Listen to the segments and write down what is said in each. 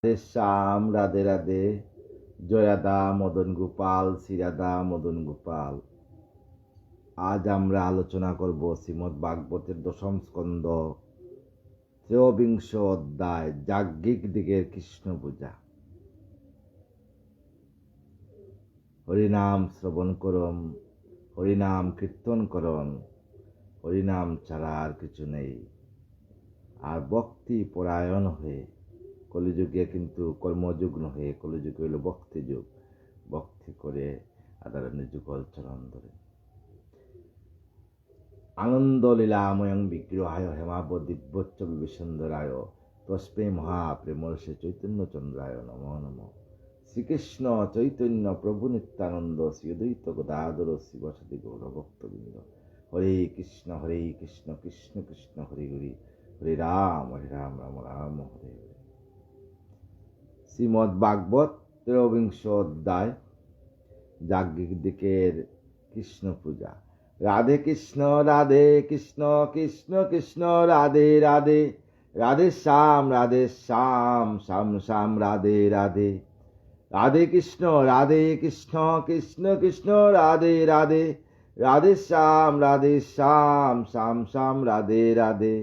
রাধে শ্যাম রাধে রাধে, জয়াদা মদন গোপাল, শ্রীরাধা মদন গোপাল। আজ আমরা আলোচনা করব শ্রীমদ্ ভাগবতের দশম স্কন্ধ, ত্রয়োবিংশ অধ্যায়, যাজ্ঞিক দিগের কৃষ্ণ পূজা। হরিনাম শ্রবণ করম, হরিনাম কীর্তন করন, হরিনাম ছাড়া আর কিছু নেই। আর ভক্তি পরায়ণ হয়ে, কলিযুগে কিন্তু কর্মযুগ নহে, কলিযুগ হইল ভক্তি যুগ। ভক্তি করে আদারণের যুগল চরণ ধরে আনন্দ লীলাময়ং বিগ্রহায় হেমাব দিব্যচ্চ বিবেশন্দরায় তস্মৈ মহাপ্রেমর্ষে চৈতন্য চন্দ্রায় নমো নমঃ। শ্রীকৃষ্ণ চৈতন্য প্রভু নিত্যানন্দ শ্রী অদ্বৈত গদাধর শিবসদি গৌরভক্তবৃন্দ। হরে কৃষ্ণ কৃষ্ণ কৃষ্ণ হরে হরে, হরে রাম রাম রাম হরে হরে। শ্রীমদ্ ভাগবত ত্রয়োবিংশ অধ্যায়, যাজ্ঞিক দিকের কৃষ্ণ পূজা। রাধে কৃষ্ণ কৃষ্ণ কৃষ্ণ রাধে রাধে, রাধে শ্যাম শ্যাম শ্যাম রাধে রাধে। রাধে কৃষ্ণ কৃষ্ণ কৃষ্ণ রাধে রাধে, রাধে শ্যাম শ্যাম শ্যাম রাধে রাধে।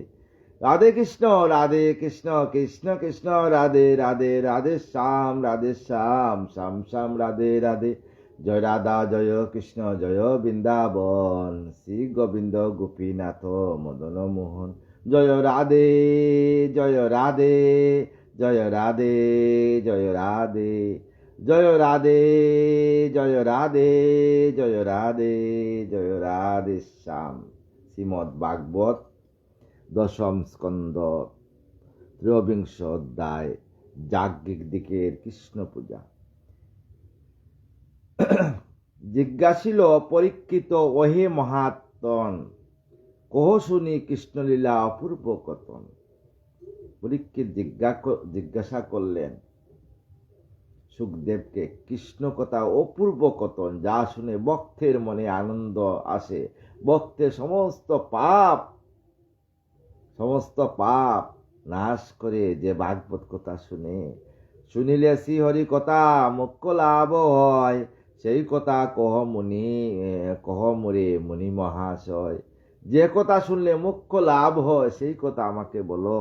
রাধে কৃষ্ণ কৃষ্ণ রাধে রাধে, রাধে শ্যাম শ্যাম শ্যাম রাধে রাধে। জয় রাধা জয় কৃষ্ণ জয় বৃন্দাবন, শ্রী গোবিন্দ গোপীনাথ মদন মোহন। জয় রাধে জয় রাধে জয় রাধে জয় রাধে, জয় রাধে জয় রাধে জয় রাধে জয় রাধে শ্যাম। শ্রীমদ্ ভাগবত দশম স্কন্ধ, ত্রয়োবিংশ অধ্যায়, যাজ্ঞিক দিকের কৃষ্ণ পূজা। জিজ্ঞাসিল পরীক্ষিত, ওহে মহাত্মন, কহ শুনি কৃষ্ণলীলা অপূর্ব কথন। পরীক্ষিত জিজ্ঞাসা করলেন সুখদেবকে কৃষ্ণ কথা অপূর্ব কথন, যা শুনে ভক্তের মনে আনন্দ আসে। ভক্তের সমস্ত পাপ নাশ করে যে ভাগবত কথা শুনিলে শ্রীহরি কথা মুখ্য লাভ হয়, সেই কথা কহ মোরে মুনি মহাশয়। যে কথা শুনলে মুখ্য লাভ হয় সেই কথা আমাকে বলো।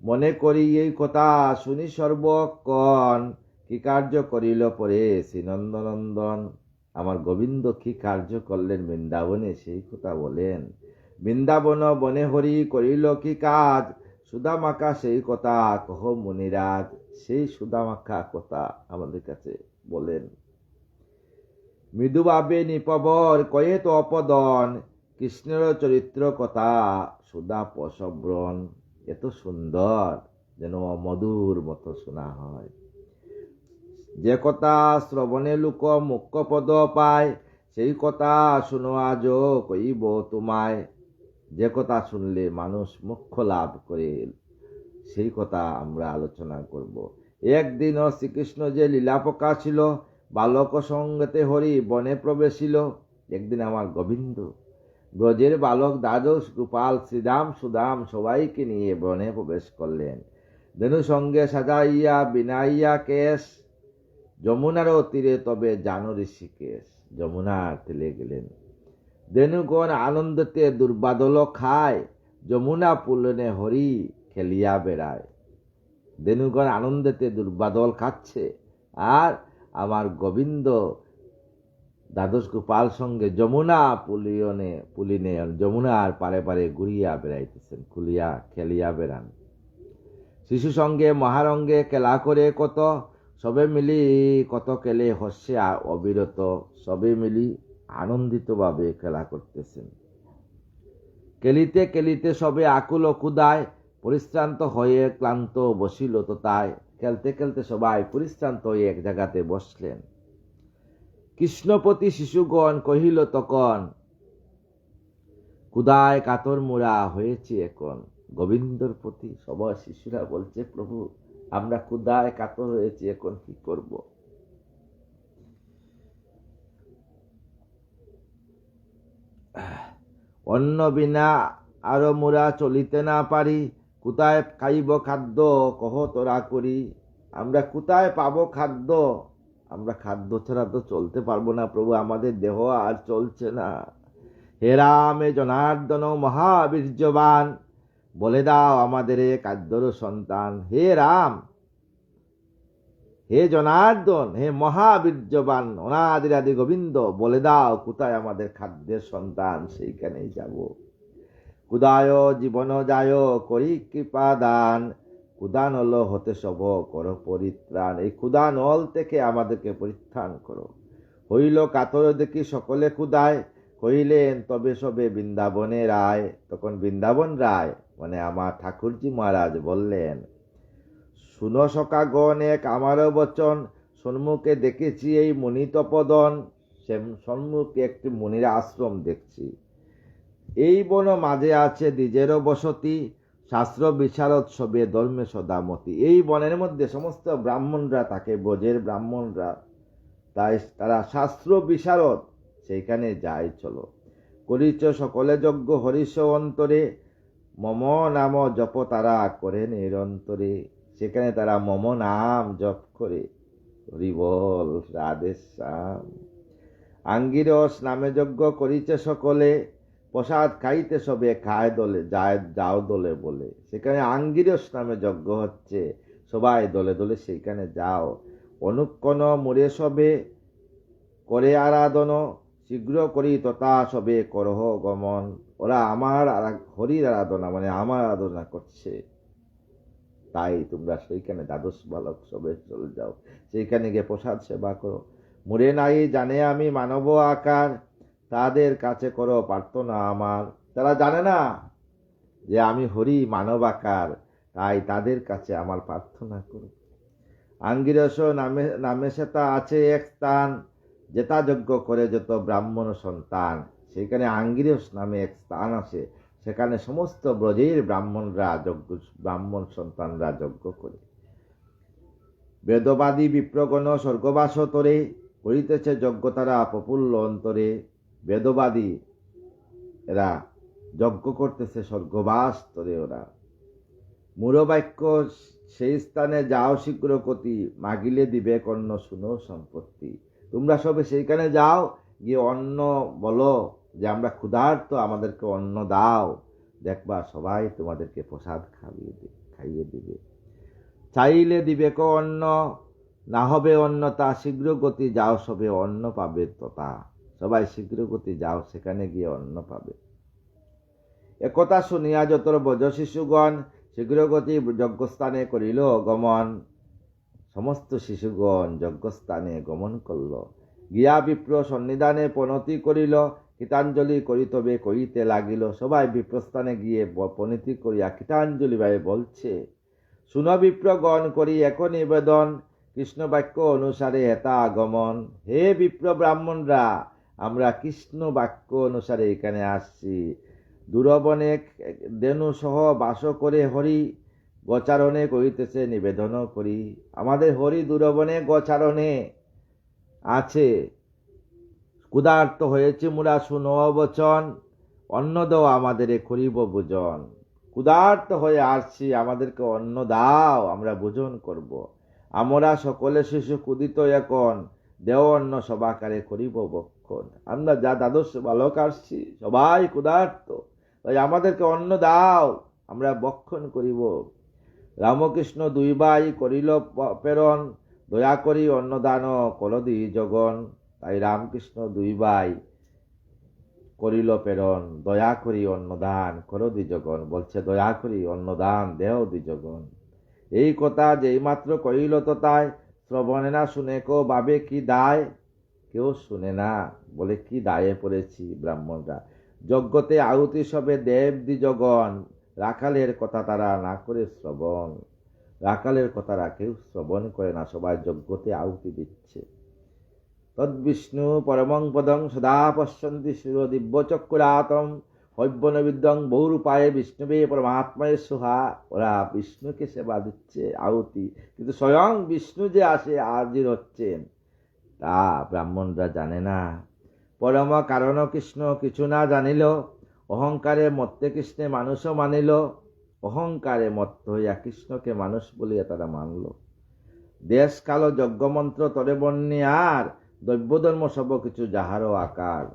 মনে করি এই কথা শুনি সর্বক্ষণ, কি কার্য করিল পরে শ্রীনন্দনন্দন। আমার গোবিন্দ কি কার্য করলেন বৃন্দাবনে সেই কথা বলেন। বৃন্দাবন বনে হরি করিল কি কাজ, সুদামাখা সেই কথা কহ মুনিরাজ। সেই সুদামাখা কথা আমাদের কাছে বলেন। মৃদুভাবে নিপবর কয়ে তো অপদন, কৃষ্ণের চরিত্র কথা সুদা পশব্রণ। এত সুন্দর যেন মধুর মতো শোনা হয়। যে কথা শ্রবণে লোক মুখ্য পদ পায়, সেই কথা শুনো আজ কইব তোমায়। যে কথা শুনলে মানুষ মুখ্য লাভ করে সেই কথা আমরা আলোচনা করব। একদিন শ্রীকৃষ্ণ যে লীলা প্রকাশিল, বালক সঙ্গতে হরি বনে প্রবেশিল। একদিন আমার গোবিন্দ ব্রজের বালক দ্বাদশ গোপাল শ্রীরাম সুদাম সবাইকে নিয়ে বনে প্রবেশ করলেন। ধেনু সঙ্গে সাজাইয়া বিনাইয়া কেশ, যমুনার তীরে তবে জানো ঋষিকেশ। যমুনার তীরে গেলেন। ধেনুগণ আনন্দতে দুর্বাদল খায়, যমুনা পুলনে হরি খেলিয়া বেড়ায়। ধেনুগণ আনন্দতে দুর্বাদল খাচ্ছে, আর আমার গোবিন্দ দ্বাদশ গোপাল সঙ্গে যমুনা পুলিনে যমুনার পারে পারে ঘুরিয়া বেড়াইতেছেন, খেলিয়া বেড়ান। শিশু সঙ্গে মহারঙ্গে খেলা করে কত, সবে মিলি কত খেলে হস্যে অবিরত। সবে মিলি আনন্দিত ভাবে খেলা করতেছেন। খেলিতে খেলিতে সবে আকুল ক্ষুধায়, পরিশ্রান্ত হয়ে ক্লান্ত বসিল তো তাই। খেলতে খেলতে সবাই পরিশ্রান্ত হয়ে এক জায়গাতে বসলেন। কৃষ্ণপতি শিশুগণ কহিল তখন, ক্ষুধায় কাতর মোরা হয়েছি এখন। গোবিন্দর প্রতি সবাই শিশুরা বলছে, প্রভু আমরা ক্ষুধায় কাতর হয়েছি, এখন কি করব? অন্ন বিনা আরো মোরা চলিতে না পারি, কোথায় খাইব খাদ্য কহ তোরা করি। আমরা কোথায় পাবো খাদ্য? আমরা খাদ্য ছাড়া তো চলতে পারবো না প্রভু, আমাদের দেহ আর চলছে না। হে রাম, হে জনার্দন মহাবীর্যবান, বলে দাও আমাদের এ খাদ্যর সন্তান। হে রাম, হে জনার্দন, হে মহাবীর্যবান অনাদিরাদি গোবিন্দ, বলে দাও কোথায় আমাদের খাদ্যের সন্তান, সেইখানেই যাব। কুদায় জীবন যায় করি কৃপা দান, কুদানল হতে সব করো পরিত্রাণ। এই কুদানল থেকে আমাদেরকে পরিত্রাণ করো। হইল কাতর দেখি সকলে কুদায়, কইলেন তবে সবে বৃন্দাবনে রায়। তখন বৃন্দাবন রায় মানে আমার ঠাকুরজি মহারাজ বললেন, শুনো সখাগণ এক আমারও বচন, সন্মুখে দেখেছি এই মুনি তপদন। সন্মুখে একটি মুনির আশ্রম দেখছি। এই বন মাঝে আছে দ্বিজেরও বসতি, শাস্ত্র বিশারদ সবে ধর্মে সদামতি। এই বনের মধ্যে সমস্ত ব্রাহ্মণরা থাকে, ব্রজের ব্রাহ্মণরা, তাই তারা শাস্ত্র বিশারদ, সেইখানে যায় চলো। করিচ সকলে যজ্ঞ হরিষ অন্তরে, মম নাম জপ তারা করে নিরন্তরে। সেখানে তারা মম নাম জপ করে। হরি বল, রাধে শ্যাম। আঙ্গিরস নামে যজ্ঞ করিছে সকলে, প্রসাদ খাইতে সবে খায় দলে, যায় যাও দলে বলে। সেখানে আঙ্গিরস নামে যজ্ঞ হচ্ছে, সবাই দলে দলে সেখানে যাও। অনুক্ষণ মুরে সবে করে আরাধন, শীঘ্র করি তথা সবে করহ গমন। ওরা আমার হরির আরাধনা মানে আমার আরাধনা করছে, তাই তোমরা সেইখানে দ্বাদশ বালক সবে চলে যাও, সেইখানে গিয়ে প্রসাদ সেবা করো। মুরে নাই জানে আমি মানব আকার, তাদের কাছে করো প্রার্থনা আমার। তারা জানে না যে আমি হরি মানব আকার, তাই তাদের কাছে আমার প্রার্থনা করো। আঙ্গিরস নামে নামে সেটা আছে এক স্থান, যেটা যজ্ঞ করে যত ব্রাহ্মণ সন্তান। সেখানে আঙ্গিরস নামে এক স্থান আছে, সেখানে সমস্ত ব্রজের ব্রাহ্মণরা ব্রাহ্মণ সন্তানরা যজ্ঞ করে। বেদবাদী বিপ্রগণ স্বর্গবাস তরে, করিতেছে যজ্ঞ তারা প্রফুল্ল অন্তরে। বেদবাদী এরা যজ্ঞ করতেছে স্বর্গবাস তরে ওরা। মূঢ়বাক্য সেই স্থানে যাও শীঘ্র কতি, মাগিলে দিবে কর্ণ শুনো সম্পত্তি। তোমরা সবে সেইখানে যাও, গিয়ে অন্ন বলো যে আমরা ক্ষুধার্ত, আমাদেরকে অন্ন দাও, দেখবা সবাই তোমাদেরকে প্রসাদ খাইয়ে দিবে। চাইলে দিবে কো অন্ন, না হবে অন্ন তা, শীঘ্র গতি যাও সবে অন্ন পাবে তথা। সবাই শীঘ্র গতি যাও, সেখানে গিয়ে অন্ন পাবে। একথা শুনিয়া যতর ব্রজ শিশুগণ, শীঘ্র গতি যজ্ঞস্থানে করিল গমন। সমস্ত শিশুগণ যজ্ঞস্থানে গমন করল, গিয়া বিপ্র সন্নিধানে প্রণতি করিল। কীটাঞ্জলি করিতবে কইতে লাগিল। সবাই বিপ্রস্থানে গিয়ে প্রণতি করিয়া কীটাঞ্জলি ভাবে বলছে, শুন বিপ্রগণ করি এক নিবেদন, কৃষ্ণ বাক্য অনুসারে হেতা আগমন। হে বিপ্র ব্রাহ্মণরা, আমরা কৃষ্ণ বাক্য অনুসারে এখানে আসছি। দূরবনে দেনু সহ বাস করে হরি, গোচারণে করিতেছে নিবেদন করি। আমাদের হরি দূরবনে গোচারণে আছে, ক্ষুধার্ত হয়েছে মুরা শুনো বচন, অন্ন দাও আমাদের করিব ভোজন। ক্ষুধার্ত হয়ে আসছি, আমাদেরকে অন্ন দাও, আমরা ভোজন করব। আমরা সকলে শিশু ক্ষুদিত এখন, দেও অন্ন সবাকারে করিব ভক্ষণ। আমরা যা দ্বাদশ বালক আসছি সবাই ক্ষুধার্ত, তাই আমাদেরকে অন্ন দাও, আমরা ভক্ষণ করিব। রামকৃষ্ণ দুই ভাই করিল প্রেরণ, দয়া করি অন্নদান করদি জগন। তাই রামকৃষ্ণ দুই ভাই করিল প্রেরণ, দয়া করি অন্নদান করদি জগন। বলছে দয়া করি অন্নদান দেও দ্বিজগণ। এই কথা যেই মাত্র কহিল তো তাই, শ্রবণে না শুনে কো ভাবে কি দায়। কেউ শুনে না, বলে কি দায়ে পড়েছি ব্রাহ্মণরা। যজ্ঞতে আহুতি সবে দেব দ্বিজগণ, রাখালের কথা তারা না করে শ্রবণ। রাখালের কথা কেউ শ্রবণ করে না, সবাই যজ্ঞতে আহুতি দিচ্ছে। তদ্বিষ্ণু পরমং পদং সদা পশ্যন্তি শির দিব্য চক্ষুরাতম, হৈবনবিদ্যং বহুরূপায়ে বিষ্ণুবে পরমাত্মায় সোহা। ওরা বিষ্ণুকে সেবা দিচ্ছে আহুতি, কিন্তু স্বয়ং বিষ্ণু যে আসে হাজির হচ্ছেন তা ব্রাহ্মণরা জানে না। পরম কারণ কৃষ্ণ কিছু না জানিল, অহংকারে মত্তে কৃষ্ণে মানুষও মানিল। অহংকারে মত্ত হইয়া কৃষ্ণকে মানুষ বলিয়া তারা মানল। দেশ কাল যজ্ঞমন্ত্র তরে বন্যে আর দৈব্যধর্ম সব কিছু যাহারও আকার।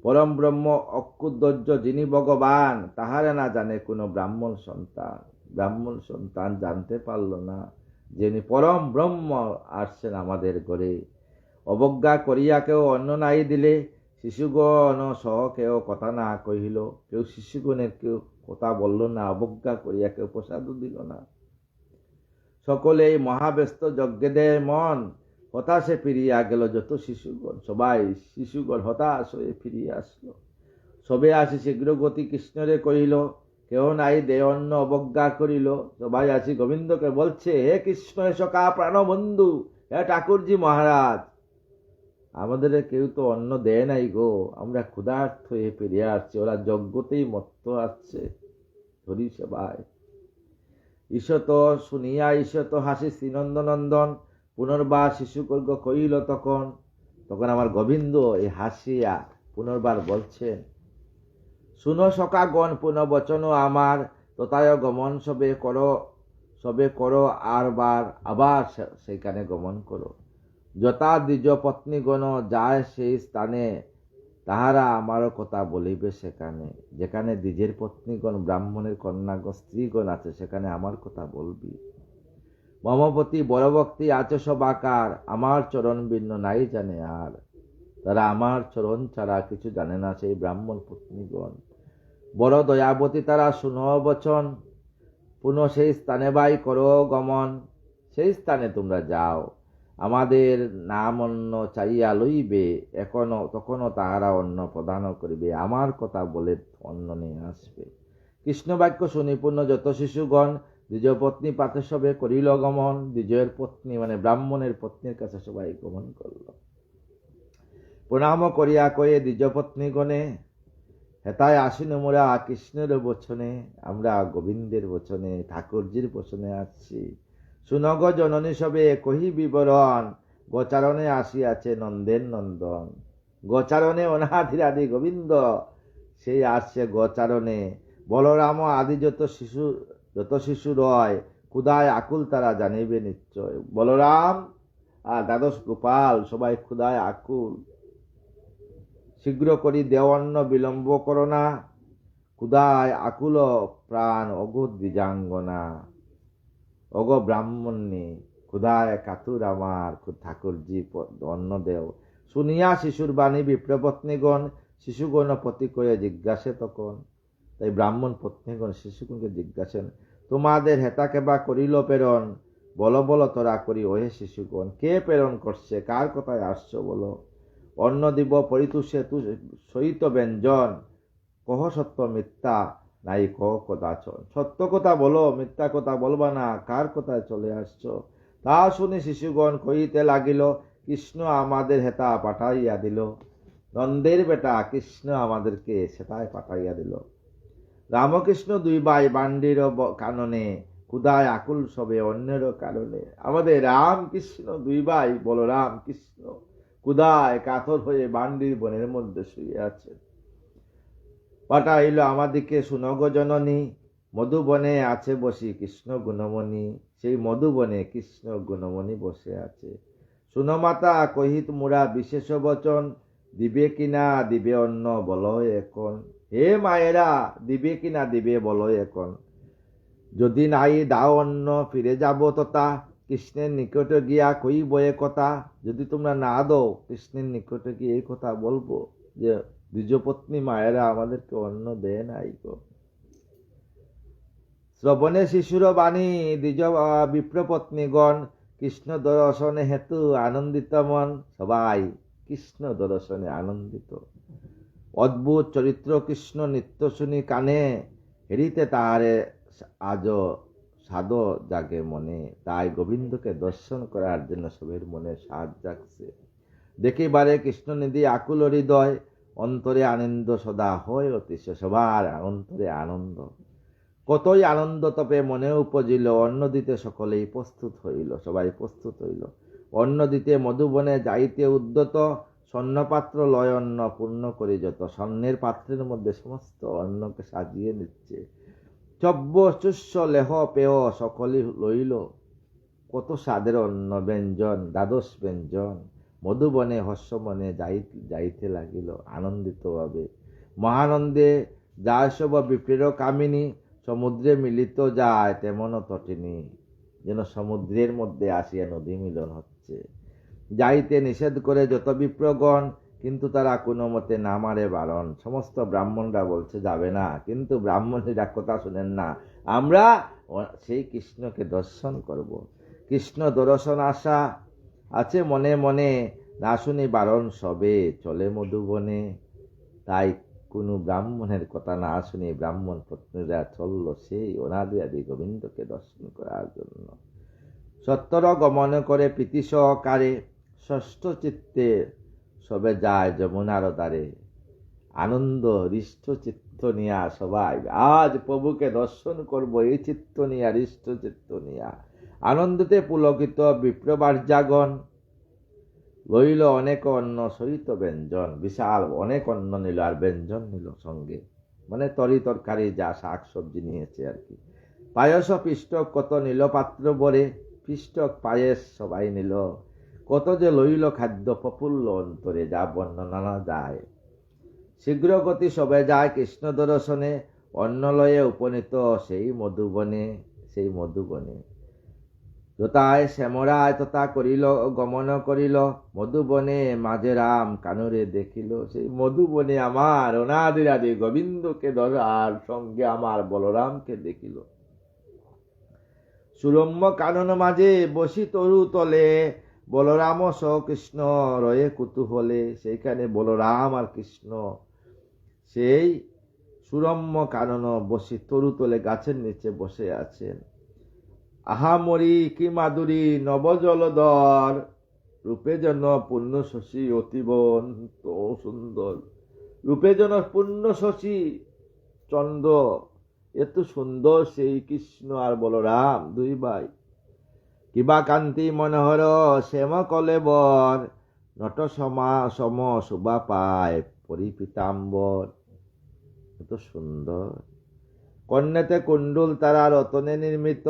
পরম ব্রহ্ম অক্ষুদ্দর্য যিনি ভগবান, তাহারে না জানে কোনো ব্রাহ্মণ সন্তান। ব্রাহ্মণ সন্তান জানতে পারল না যিনি পরম ব্রহ্ম আসছেন আমাদের ঘরে। অবজ্ঞা করিয়া কেউ অন্ন নাই দিলে, শিশুগণ সহ কেউ কথা না কহিল। কেউ শিশুগণের কেউ কথা বলল না, অবজ্ঞা করিয়া কেউ প্রসাদও দিল না। সকলেই মহাব্যস্ত যজ্ঞে দেয় মন, হতাশে ফিরিয়া গেল যত শিশুগণ। সবাই শিশুগণ হতাশ হয়ে ফিরিয়া আসলো। সবে আসি শীঘ্র গতি কৃষ্ণরে কহিল, কেহ নাই দে অন্ন অবজ্ঞা করিল। সবাই আসি গোবিন্দকে বলছে, হে কৃষ্ণ হে সখা প্রাণবন্ধু, হে ঠাকুরজি মহারাজ, আমাদের কেউ তো অন্ন দেয় নাই গো, আমরা ক্ষুধার্ত হয়ে ফিরিয়া আসছি। ওরা যজ্ঞতেই মত্ত আসছে। ধরি সবাই ঈশত শুনিয়া ঈশত হাসি শ্রীনন্দনন্দন, পুনর্বার শিশুকর্গ কহিল তখন। তখন আমার গোবিন্দ এই হাসিয়া পুনর্বার বলছেন, শুনো সখাগণ পুনঃ বচন আমার, তথায় গমন সবে করো আবার সেইখানে গমন করো। যথা দ্বিজ পত্নীগণ যায় সেই স্থানে, তাহারা আমারও কথা বলিবে সেখানে। যেখানে দ্বিজের পত্নীগণ ব্রাহ্মণের কন্যাগণ স্ত্রীগণ আছে, সেখানে আমার কথা বলবি। মমপতি বড় ভক্তি আছে সব আকার, আমার চরণ ভিন্ন নাই জানে আর। তারা আমার চরণ ছাড়া কিছু জানে না সেই ব্রাহ্মণ পত্নীগণ। বড় দয়াবতী তারা, শুনো বচন, পুনঃ সেই স্থানে বাই করো গমন। সেই স্থানে তোমরা যাও, আমাদের নাম অন্ন চাইয়া লইবে, তখনও তাহারা অন্ন প্রদান করিবে। আমার কথা বলে অন্ন নিয়ে আসবে। কৃষ্ণ বাক্য শুনি পূর্ণ যত শিশুগণ, দ্বিজ পত্নী পাতে সবে করিল গমন। দ্বিজয়ের পত্নী মানে ব্রাহ্মণের পত্নীর কাছে সবাই গমন করল। প্রণাম করিয়া কয়ে দ্বিজ পত্নীগণে, হেতায় আসিন মোরা কৃষ্ণের বচনে, আমরা গোবিন্দের বচনে ঠাকুরজির বচনে আসছি। শুনগ জননী সবে কহি বিবরণ, গোচারণে আসিয়াছে নন্দের নন্দন। গোচারণে অনাদিরাদি গোবিন্দ সেই আসছে গোচারণে। বলরাম আদি যত শিশু রয়, ক্ষুধায় আকুল তারা জানিবে নিশ্চয়। বলরাম আর দ্বাদশ গোপাল সবাই ক্ষুধায় আকুল। শীঘ্র করি দেওয়ান্ন বিলম্ব করোনা, ক্ষুধায় আকুল প্রাণ অগো দ্বিজাঙ্গনা। অগ ব্রাহ্মণী ক্ষুধায় কাতুর আমার, ঠাকুরজি অন্ন দেও। শুনিয়া শিশুর বাণী বিপ্রপত্নীগণ, শিশুগণ পতি করে জিজ্ঞাসে তখন। তাই ব্রাহ্মণ পত্নীগণ শিশুগণকে জিজ্ঞাসেন, তোমাদের হেতা কেবা করিল প্রেরণ? বলো বলো তোরা করি ওহে শিশুগণ, কে প্রেরণ করছে, কার কথায় আসছো বলো। অন্ন দিব পরিতুষে সহিত ব্যঞ্জন, কহ সত্য মিথ্যা নাই কহ কদাচন। সত্য কথা বলো, মিথ্যা কথা বলবা না, কার কথায় চলে আসছো। তা শুনি শিশুগণ কহিতে লাগিল, কৃষ্ণ আমাদের হেতা পাঠাইয়া দিল। নন্দের বেটা কৃষ্ণ আমাদেরকে সেটাই পাঠাইয়া দিল। রামকৃষ্ণ দুই ভাই বান্ডির কাননে, ক্ষুধায় আকুল সবে অন্যেরও কারণে। আমাদের রামকৃষ্ণ দুই ভাই বলরাম কৃষ্ণ ক্ষুধায় কাতর হয়ে বান্ডির বনের মধ্যে শুয়ে আছে। পাঠাইল আমাদিকে শুনগ জননী, মধুবনে আছে বসি কৃষ্ণ গুণমণি। সেই মধুবনে কৃষ্ণ গুণমণি বসে আছে। শুনো মাতা কহিত মুরা বিশেষ বচন, দিবে কিনা দিবে অন্ন বলো এখন। হে মায়েরা, দিবে কিনা দিবে বলো এখন। যদি নাই দাও অন্ন ফিরে যাব তথা, কৃষ্ণের নিকটে গিয়া কইব এ কথা। যদি তোমরা না দাও, কৃষ্ণের নিকটে গিয়ে এই কথা বলবো যে দ্বিজপত্নী মায়েরা আমাদেরকে অন্ন দেয় নাই গো। শ্রবণে শিশুর বাণী দ্বিজ বিপ্রপত্নীগণ, কৃষ্ণ দর্শনে হেতু আনন্দিত মন। সবাই কৃষ্ণ দর্শনে আনন্দিত। অদ্ভুত চরিত্র কৃষ্ণ নিত্য শুনি কানে, হেরিতে তাহারে আজ সাধ জাগে মনে। তাই গোবিন্দকে দর্শন করার জন্য সবের মনে সাধ জাগছে। দেখিবারে কৃষ্ণ নিধি আকুল হৃদয়, অন্তরে আনন্দ সদা হয় অতিশয়। সবার অন্তরে আনন্দ, কতই আনন্দ তবে মনে উপজিল। অন্ন দিতে সকলেই প্রস্তুত হইল, সবাই প্রস্তুত হইল। অন্ন দিতে মধুবনে যাইতে উদ্যত, স্বর্ণপাত্র লয় অন্ন পূর্ণ করি যত। স্বর্ণের পাত্রের মধ্যে সমস্ত অন্নকে সাজিয়ে নিচ্ছে। চব্য চুষ্য লেহ পেয় সকলই লইল। কত স্বাদের অন্ন ব্যঞ্জন, দ্বাদশ ব্যঞ্জন মধুবনে হর্ষমনে যাইতে লাগিল আনন্দিত ভাবে। মহানন্দে যায় সব বিপ্রের কামিনী, সমুদ্রে মিলিত যায় তেমন তটিনী। যেন সমুদ্রের মধ্যে আসিয়া নদী মিলন হচ্ছে। যাইতে নিষেধ করে যত বিপ্রগণ, কিন্তু তারা কোনো মতে না মারে বারণ। সমস্ত ব্রাহ্মণরা বলছে যাবে না, কিন্তু ব্রাহ্মণেরা কথা শুনেন না। আমরা সেই কৃষ্ণকে দর্শন করব। কৃষ্ণ দর্শন আশা আছে মনে মনে, না শুনি বারণ সবে চলে মধুবনে। তাই কোনো ব্রাহ্মণের কথা না শুনি ব্রাহ্মণ পত্নীরা চলল সেই অনাদি আদি গোবিন্দকে দর্শন করার জন্য। সত্তর গমন করে প্রীতি সহকারে, ষষ্ঠ চিত্তে সবে যায় যমুনার দ্বারে। আনন্দ হৃষ্ট চিত্ত নিয়া সবাই আজ প্রভুকে দর্শন করব, এই চিত্ত নিয়া হৃষ্ট চিত্ত নিয়া। আনন্দতে পুলকিত বিপ্রবার্যাগণ, লইল অনেক অন্ন সহিত ব্যঞ্জন। বিশাল অনেক অন্ন নিল আর ব্যঞ্জন নিল সঙ্গে, মানে তরি তরকারি যা শাক সবজি নিয়েছে আর কি। পায়স পিষ্টক কত নিল পাত্র ভরে, পিষ্টক পায়েস সবাই নিল। কত যে লইল খাদ্য প্রফুল্ল অন্তরে, যা বর্ণনা যায়। শীঘ্র গতি সবে যায় কৃষ্ণ দর্শনে, অন্নলয়ে উপনীত সেই মধুবনে। সেই মধুবনে যথায় শ্যামরায় তথা করিল গমন করিল, মধুবনে মাঝে রাম কানুরে দেখিল। সেই মধুবনে আমার অনাদির আদি গোবিন্দকে ধরার সঙ্গে আমার বলরামকে দেখিল। সুরম্য কানন মাঝে বসি তরু তলে, বলরাম স কৃষ্ণ রয়ে কুতূহলে। সেইখানে বলরাম আর কৃষ্ণ সেই সুরম্য কানন বসি তরু তলে গাছের নিচে বসে আছেন। আহামরি কি মাধুরী নবজলধর, রূপে যেন পূর্ণ শশী অতিবন্ত সুন্দর। রূপে যেন পূর্ণ শশী চন্দ্র, এত সুন্দর সেই কৃষ্ণ আর বলরাম দুই ভাই। কিবা কান্তি মনোহর শ্যাম কলেবর, নট সম শোভা পায় পরিপীতাম্বর। এত সুন্দর। কন্যাতে কুণ্ডুল তারা রতনে নির্মিত,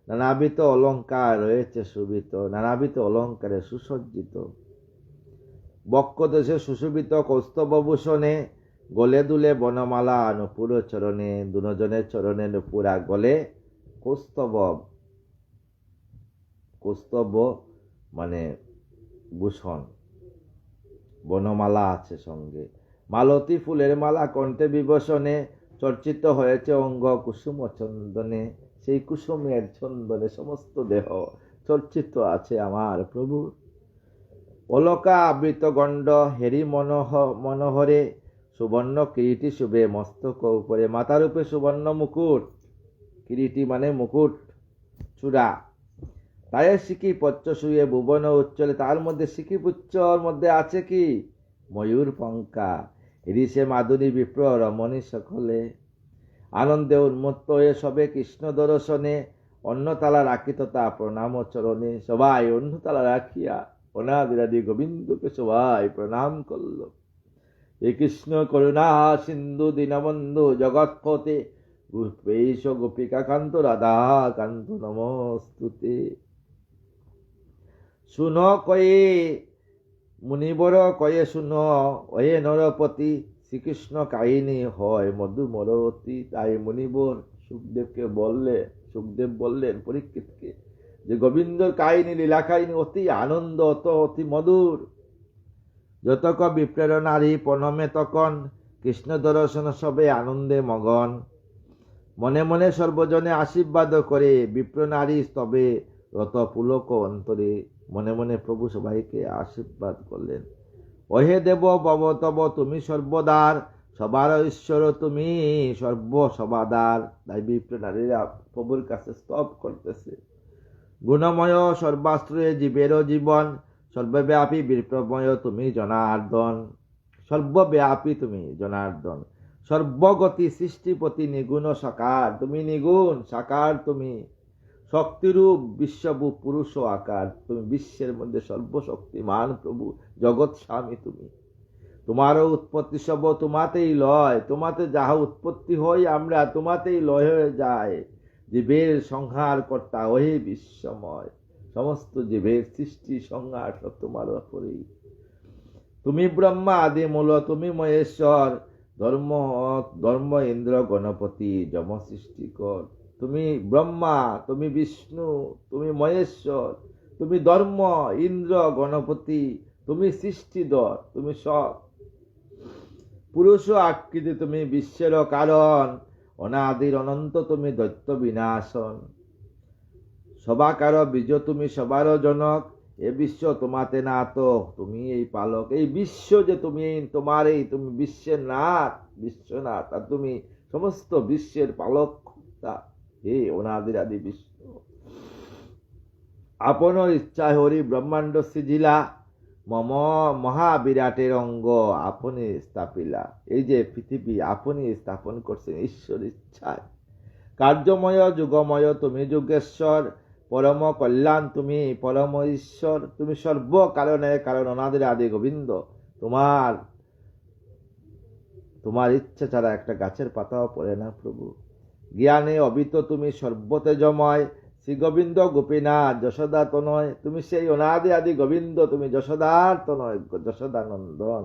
নানাবিধ অলঙ্কার রয়েছে শোভিত। নানাবিধ অলঙ্কারে সুসজ্জিত। বক্ষদেশে সুশোভিত কৌস্তভূষণে, গলে দুলে বনমালা নুপুর চরণে। দুজনের চরণে নুপুরা, গলে কৌস্তব। কৌস্তব মানে ভূষণ, বনমালা আছে সঙ্গে। মালতী ফুলের মালা কণ্ঠে বিবসনে, চর্চিত হয়েছে অঙ্গ কুসুম চন্দনে। সেই কুসুমের চন্দনে সমস্ত দেহ চর্চিত আছে আমার প্রভু। অলকা আবৃত গণ্ড হেরি মনোহরে, সুবর্ণ কিরীটি শুভে মস্তক উপরে। মাথার উপরে সুবর্ণ মুকুট, কিরীটি মানে মুকুট, চূড়া। তাই সিকি পচ্চ শুয়ে ভুবন উচ্চলে। তার মধ্যে সিকি পুচ্চর মধ্যে আছে কি ময়ূর পঙ্কা। এরিসে মাধুরী বিপ্র রমণী সকলে, আনন্দে উন্মত্ত হয়ে সবে কৃষ্ণ দর্শনে। অন্নতালা রাখিত তা প্রণাম চরণে। সবাই অন্নতালা রাখিয়া অনাদিরাদি গোবিন্দকে সবাই প্রণাম করল। এ কৃষ্ণ করুণা সিন্ধু দীনবন্ধু জগৎপতে, গোপেশ গোপিকা কান্ত রাধা কান্ত নমস্তুতে। শুন কয়ে মুনিবর কয়ে শুন, ওয়ে নরপতি শ্রীকৃষ্ণ কাহিনী হয় মধুমরতী। তাই মুনিবর সুখদেব বললেন পরীক্ষিতকে যে গোবিন্দর কাহিনী লীলা কাহিনী অতি আনন্দ, অতি মধুর। যতক বিপ্রের নারী প্রণমে তখন, কৃষ্ণ দর্শন সবে আনন্দে মগন। মনে মনে সর্বজনে আশীর্বাদ করে, বিপ্র নারী স্তবে রত পুলক অন্তরে। মনে মনে প্রভু সবাইকে আশীর্বাদ করলেন। ওহে দেব ভবতব তুমি সর্বদার, সবার ঈশ্বর তুমি সর্বসবাদার। তাই বিপ্র নারীরা প্রভুর কাছে স্তব করতেছে। গুণময় সর্বাশ্রয়ে জীবেরও জীবন, সর্বব্যাপী বিপ্রময় তুমি জনার্দন। সর্বব্যাপী তুমি জনার্দন। সর্বগতি সৃষ্টিপতি নিগুণ সাকার, তুমি নিগুণ সাকার। তুমি শক্তিরূপ বিশ্বরূপ পুরুষ আকার। তুমি বিশ্বের মধ্যে সর্বশক্তিমান প্রভু, জগৎ স্বামী তুমি। তোমারও উৎপত্তি সব তোমাতেই লয়। তোমাতে যাহা উৎপত্তি হয় আমরা তোমাতেই লয় হয়ে যায়। জীবের সংহার কর্তা ওহে বিশ্বময়। সমস্ত জীবের সৃষ্টি সংহার সব তোমার উপরেই। তুমি ব্রহ্মা আদি মূল, তুমি মহেশ্বর, ধর্ম ধর্ম ইন্দ্র গণপতি যম সৃষ্টিকর। তুমি ব্রহ্মা, তুমি বিষ্ণু, তুমি মহেশ্বর, তুমি ধর্ম ইন্দ্র গণপতি, তুমি সৃষ্টিধর, তুমি সব পুরুষ আকৃতি, তুমি বিশ্বের কারণ, অনাদির অনন্ত তুমি দৈত্য বিনাশন। সবাকার বীজ তুমি সবার জনক, এ বিশ্ব তোমাতে না তো তুমি এই পালক। এই বিশ্ব যে তুমি, তোমার এই তুমি বিশ্বের নাথ, বিশ্বনাথ, আর তুমি সমস্ত বিশ্বের পালক কর্তা, হে অনাদির আদি বিষ্ণু। আপন ইচ্ছায় হরি ব্রহ্মাণ্ড সৃজিলা, মম মহাবিরাটের অঙ্গ আপনি স্থাপিলা। এই যে পৃথিবী আপনি স্থাপন করছেন ঈশ্বর ইচ্ছায়। কার্যময় যুগময় তুমি যুগেশ্বর, পরম কল্যাণ তুমি পরম ঈশ্বর। তুমি সর্ব কারণের কারণ, অনাদির আদি গোবিন্দ। তোমার ইচ্ছা ছাড়া একটা গাছের পাতাও পড়ে না প্রভু। জ্ঞানে অবিত তুমি সর্বতেজময়, শ্রী গোবিন্দ গোপীনাথ যশোদা তনয়। তুমি সেই অনাদি আদি গোবিন্দ, তুমি যশোদার তনয়, যশোদানন্দন।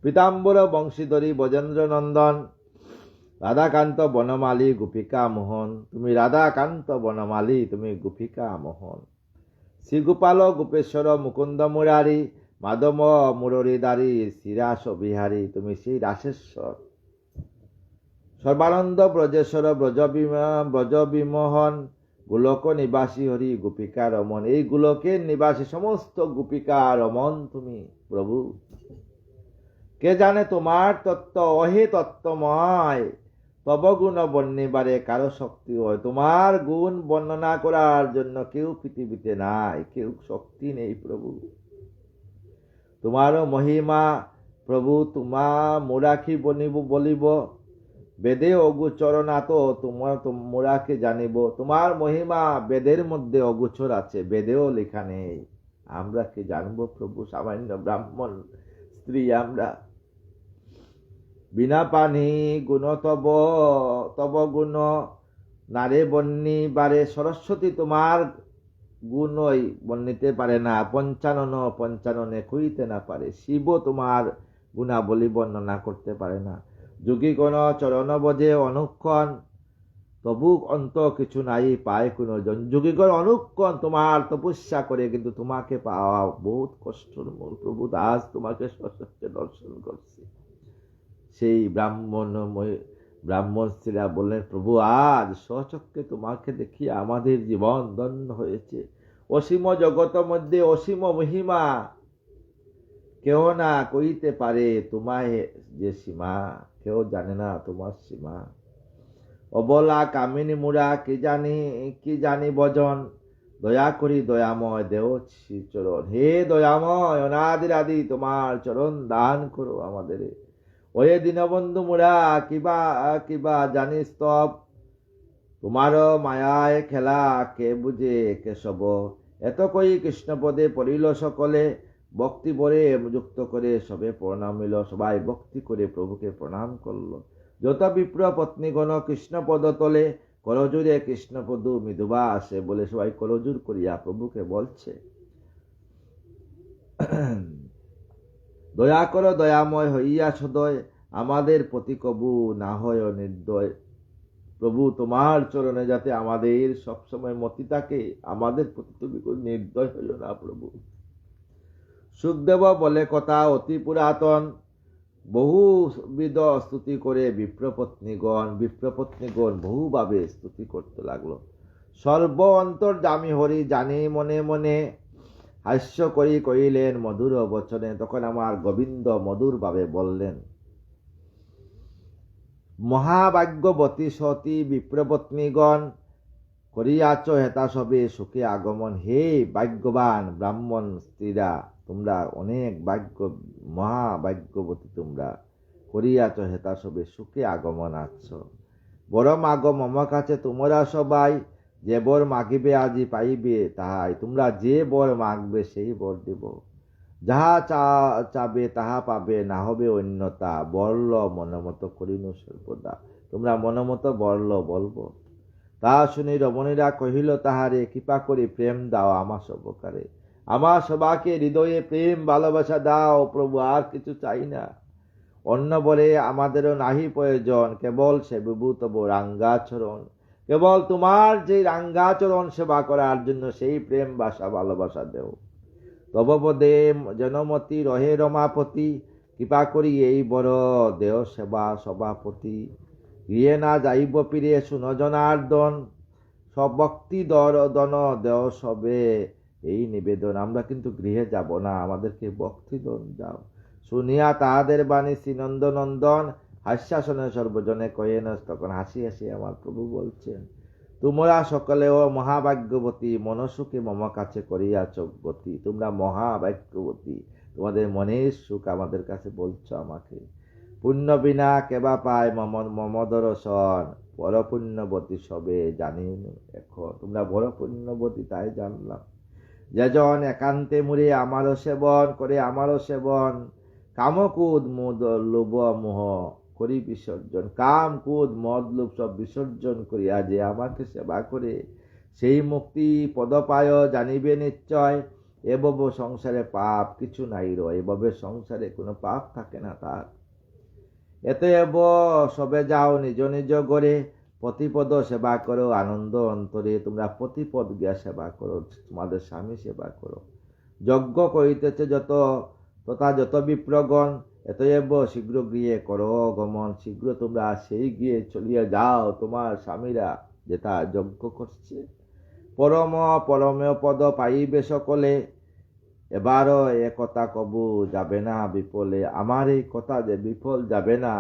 পীতাম্বর বংশীধরী বজেন্দ্র নন্দন, রাধাকান্ত বনমালী গোপিকা মোহন। তুমি রাধাকান্ত বনমালী, তুমি গোপিকা মোহন। শ্রীগোপাল গোপেশ্বর মুকুন্দ মুরারি, মাধব মুরলীধারী শ্রীরাস বিহারী। তুমি সেই রাসেশ্বর। সর্বানন্দ ব্রজেশ্বর ব্রজ বিমোহন, গোলক নিবাসী হরি গোপিকা রমন। এই গোলকের নিবাসী সমস্ত গোপিকা রমন তুমি প্রভু। কে জানে তোমার তত্ত্ব, অহে তত্ত্বময়। তব গুণ বর্ণিবারে কারো শক্তি হয়। তোমার গুণ বর্ণনা করার জন্য কেউ পৃথিবীতে নাই, কেউ শক্তি নেই প্রভু। তোমারও মহিমা প্রভু, তোমার মোরাখি বলিব, বেদে অগোচর না তো তোমার মোরাকে জানিব। তোমার মহিমা বেদের মধ্যে অগোচর আছে, বেদেও লেখা নেই। আমরা কি জানবো প্রভু? সামান্য ব্রাহ্মণ স্ত্রী আমরা। বিনা পানি গুণ তব গুণ নারে বন্যি বারে। সরস্বতী তোমার গুণই বর্ণিতে পারে না, পঞ্চাননে কইতে না পারে। শিব তোমার গুণাবলী বর্ণনা করতে পারে না। যোগীগণ চরণ বজে অনুক্ষণ, তবু অন্ত কিছু নাই পায় কোন জন। যোগীগণ অনুক্ষণ তোমার তপস্যা করে, কিন্তু তোমাকে পাওয়া বহুত কষ্টর মূল প্রভু। দাস তোমাকে সশস্ত্রে দর্শন করছি। সেই ব্রাহ্মণ স্ত্রীরা বললেন, প্রভু আজ স্বচক্ষে তোমাকে দেখিয়ে আমাদের জীবন ধন্য হয়েছে। অসীম জগত মধ্যে অসীম মহিমা, কেউ না কইতে পারে তোমায় যে সীমা। কেউ জানে না তোমার সীমা। অবলা কামিনী মুরা কি জানি বজন, দয়া করি দয়াময় দেও চরণ। হে দয়াময় অনাদির আদি তোমার চরণ দান করো আমাদের। ওয়ে দীনবন্ধু মুরা কিবা জানিস তব, তোমার মায়ায় খেলা কে বুঝে কেশব। এত কই কৃষ্ণপদে পড়িল সকলে, ভক্তি ভরে যুক্ত করে সবে প্রণামিল। সবাই ভক্তি করে প্রভুকে প্রণাম করলো। যত বিপ্র পত্নীগণ কৃষ্ণপদ তলে, করজুরে কৃষ্ণপদ মৃদুবা আসে বলে সবাই করজুর করিয়া প্রভুকে বলছে, দয়া করো দয়াময় হইয়া সদয়, আমাদের প্রতি কবু না হয় নির্দয়। প্রভু তোমার চরণে যাতে আমাদের সবসময় মতি থাকে, আমাদের প্রতি তুমি নির্দয় হইল না প্রভু। সুখদেব বলে কথা অতি পুরাতন, বহুবিধ স্তুতি করে বিপ্রপত্নীগণ বহুভাবে স্তুতি করতে লাগলো। সর্ব অন্তর্যামী হরি জানি মনে মনে, হাস্য করি কইলেন মধুর বচনে। তখন আমার গোবিন্দ মধুর ভাবে বললেন, মহাভাগ্যবতী সতী বিপ্রপত্নীগণ, করিয়াছ হেতা সবে সুখে আগমন। হে ভাগ্যবান ব্রাহ্মণ স্ত্রীরা, তোমরা অনেক মহাভাগ্যবতী, তোমরা করিয়াছ হেতা সবে সুখে আগমন আছ। বর মাগ মম কাছে তোমরা সবাই, যে বর মাগিবে আজি পাইবে তাহাই। তোমরা যে বর মাগবে সেই বর দেব, যাহা চাবে তাহা পাবে, না হবে অন্যতা। বরল মনমত করিনু সর্বদা। তোমরা মনমত বরল বলবো। তা শুনি রমণীরা কহিল তাহারে, কৃপা করে প্রেম দাও আমার সবকারে, আমার সবাকে হৃদয়ে প্রেম ভালোবাসা দাও প্রভু, আর কিছু চাই না। অন্য বলে আমাদেরও নাহি প্রয়োজন, কেবল সে বিভূ তব রাঙ্গাচরণ, কেবল তোমার যে রাঙ্গাচরণ সেবা করার জন্য সেই প্রেম বাসা ভালোবাসা দেও। তব পদে জনমতি রহে রমাপতি, কৃপা করি এই বড় দেহ সেবা সভাপতি। গৃহে না যাইব ফিরে শুনো জনার্দন, সব ভক্তি দন দেও সবে এই নিবেদন। আমরা কিন্তু গৃহে যাব না, আমাদেরকে ভক্তি দন দাও। শুনিয়া তাহাদের বাণী শ্রীনন্দ নন্দন, হাস্যাসনে সর্বজনে কহেন। তখন হাসি হাসি আমার প্রভু বলছেন, তোমরা সকলে ও মহাভাগ্যবতী, মনসুখে মম কাছে করিয়াছ গতি। তোমরা মহাভাগ্যবতী, তোমাদের মনের সুখ আমাদের কাছে বলছো আমাকে। পুণ্য বিনা কেবা পায় মম দর্শন, বড় পুণ্যবতী সবে জানি এখন। তোমরা বড় পুণ্যবতী তাই জানলাম। যেজন একান্তে মুড়ে আমারও সেবন করে, আমারও সেবন, কামকুদ মদ লোভ মোহ করি বিসর্জন। কাম কুদ মদ লোভ সব বিসর্জন করিয়া যে আমাকে সেবা করে, সেই মুক্তি পদপায় জানিবে নিশ্চয়। এভাবে সংসারে পাপ কিছু নাই রয়, এভাবে সংসারে কোনো পাপ থাকে না তার। এতএব সবে যাও নিজ নিজ গড়ে, প্রতিপদ সেবা করো আনন্দ অন্তরে। তোমরা প্রতিপদ গিয়া সেবা করো, তোমাদের স্বামী সেবা করো। যজ্ঞ করিতেছে যত তথা যত বিপ্রগণ, এতএব শীঘ্র গৃহে করো গমন। শীঘ্র তোমরা সেই গিয়ে চলিয়া যাও, তোমার স্বামীরা যেটা যজ্ঞ করছে। পরম পরমেয় পদ পাইবে সকলে, এবারও এ কথা কবু যাবে না বিফলে। আমার এই কথা যে বিফল যাবে না।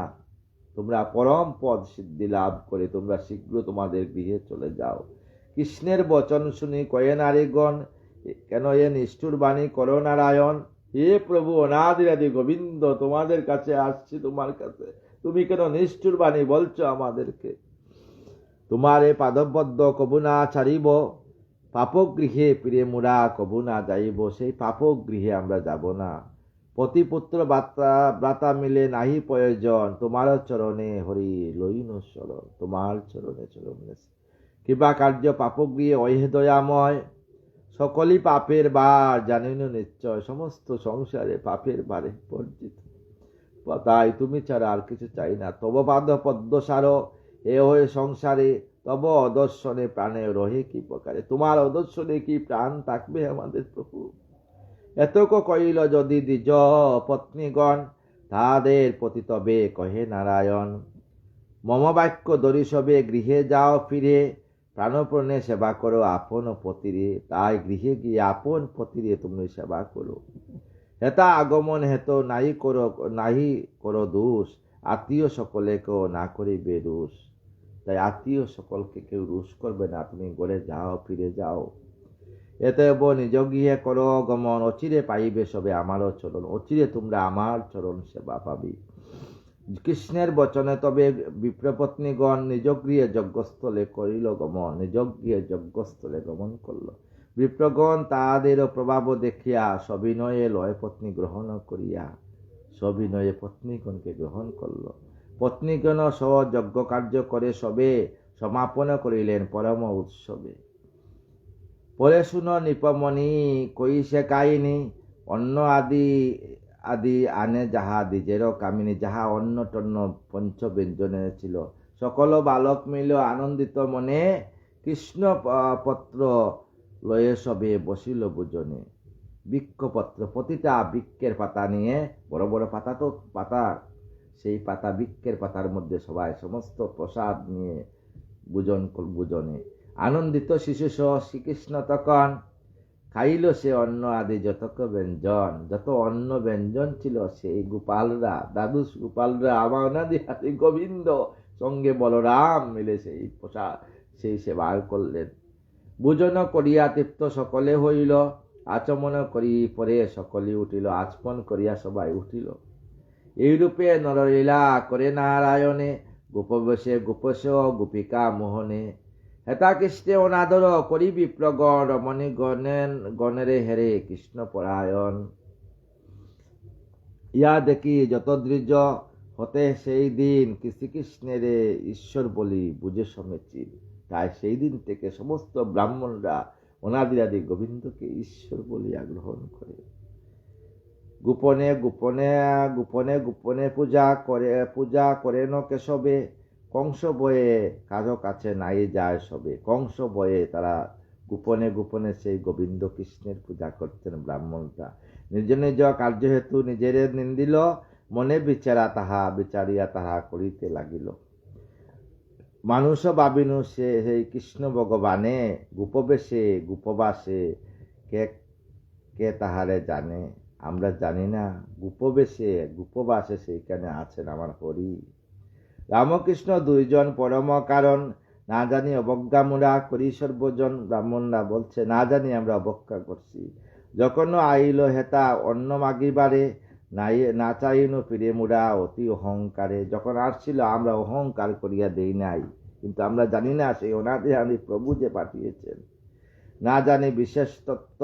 তোমরা পরম পদ সিদ্ধি লাভ করে তোমরা শীঘ্র তোমাদের গৃহে চলে যাও। কৃষ্ণের বচন শুনি কয়ে নারীগণ, কেন এ নিষ্ঠুর বাণী করো নারায়ণ। হে প্রভু অনাদিরাদি গোবিন্দ, তোমাদের কাছে আসছি, তোমার কাছে তুমি কেন নিষ্ঠুর বাণী বলছো আমাদেরকে। তোমার এ পাদবদ্ধ কবু না ছাড়িব, পাপগৃহে ফিরে মোরা কবু না যাইব। সেই পাপগৃহে আমরা যাব না। পতিপুত্র ব্রাতা মিলে নাহি প্রয়োজন, তোমার চরণে হরি লইন শরণ। তোমার চরণে চরণ কিবা কার্য পাপগৃহে অহে দয়াময়, সকলই পাপের বার জানিন নিশ্চয়। সমস্ত সংসারে পাপের বারে বর্জিত, তাই তুমি ছাড়া আর কিছু চাই না। তব পাদ পদ্মসার এ হয়ে সংসারে, তব অদর্শনে প্রাণে রহে কি প্রকারে। তোমার অদর্শনে কি প্রাণ থাকবে আমাদের প্রভু। এতক কইল যদি দ্বিজ পত্নীগণ, তাদের প্রতি তবে কহে নারায়ণ। মম বাক্য দরি সবে গৃহে যাও ফিরে, প্রাণপ্রণে সেবা করো আপন পতিরে। তাই গৃহে গিয়ে আপন পতিরে তুমি সেবা করো। হেতা আগমন হেত নাহি করো দোষ, আত্মীয় সকলে কেউ না করিবে রুষ। তাই আত্মীয় সকলকে কেউ রুষ করবে না, তুমি গড়ে যাও ফিরে যাও। এতএব নিজ গৃহে করো গমন, অচিরে পাইবে সবে আমারও চরণ। অচিরে তোমরা আমার চরণ সেবা পাবি। কৃষ্ণের বচনে তবে বিপ্রপত্নীগণ নিজ গৃহে যজ্ঞস্থলে করিল গমন। নিজ গৃহে যজ্ঞস্থলে গমন করল। বিপ্রগণ তাহাদের প্রভাব দেখিয়া সবিনয়ে লয় পত্নী গ্রহণ করিয়া, সবিনয়ে পত্নীগণকে গ্রহণ করল। পত্নীগণ সহ যজ্ঞ কার্য করে সবে সমাপন করিলেন পরম উৎসবে। পরে শুনো নিপমণি কইছে কাহিনী, অন্ন আদি আদি আনে যাহা দ্বিজের কামিনী। যাহা অন্ন টন্ন পঞ্চব্যঞ্জনে ছিল, সকল বালক মিল আনন্দিত মনে, কৃষ্ণ পত্র লয়ে সবে বসিল ভোজনে। বৃক্ষপত্র, প্রতিটা বৃক্ষের পাতা নিয়ে, বড় বড় পাতা তো পাতা, সেই পাতা বৃক্ষের পাতার মধ্যে সবাই সমস্ত প্রসাদ নিয়ে ভোজনে আনন্দিত শিশু সহ শ্রীকৃষ্ণ তখন খাইল সে অন্ন আদি যতক ব্যঞ্জন। যত অন্ন ব্যঞ্জন ছিল সেই গোপালরা, দাদু গোপালরা, আমার অনাদি আদি গোবিন্দ সঙ্গে বলরাম মিলে সেই প্রসাদ সেই সেবা করলেন। ভোজন করিয়া তৃপ্ত সকলে হইল, আচমন করি পরে সকলে উঠিল। আচমন করিয়া সবাই উঠিল। এইরূপে নরলীলা করে নারায়ণে, গোপবেশে গোপস গোপিকা মোহনে। হেতা কৃষ্ণে অনাদর করি বিপ্রগণ, রমণী গণেরে হেরে কৃষ্ণ পরায়ণ। ইয়া দেখি যত দ্বিজ হতে সেই দিন, শ্রীকৃষ্ণের ঈশ্বর বলি বুঝে সমেচিন। তাই সেই দিন থেকে সমস্ত ব্রাহ্মণরা অনাদিরাদি গোবিন্দকে ঈশ্বর বলিয়া গ্রহণ করে। গোপনে গোপনে গোপনে গোপনে পূজা করেন কেশবে, কংস বয়ে কারো কাছে নাই যায় সবে। কংস বয়ে তারা গোপনে গোপনে সেই গোবিন্দ কৃষ্ণের পূজা করতেন ব্রাহ্মণরা। নিজ নিজ কার্য হেতু নিজের নিন্দিল, মনে বিচারিয়া তাহা করিতে লাগিল। মানুষ ভাবিনু সেই কৃষ্ণ ভগবানে, গোপবেশে গোপবাসে কে তাহারে জানে। আমরা জানি না, গোপবেশে গোপবাসে সেইখানে আছেন আমার হরি। রামকৃষ্ণ দুইজন পরম কারণ, না জানি অবজ্ঞা মুরা করি সর্বজন। ব্রাহ্মণরা বলছে না জানি আমরা অবজ্ঞা করছি। যখন আইল হেতা অন্ন মাগিবারে, না চাইনু ফিরে মুরা অতি অহংকারে। যখন আসছিল আমরা অহংকার করিয়া দেই নাই, কিন্তু আমরা জানি না সেই অনাদি প্রভু যে পাঠিয়েছেন। না জানি বিশেষ তত্ত্ব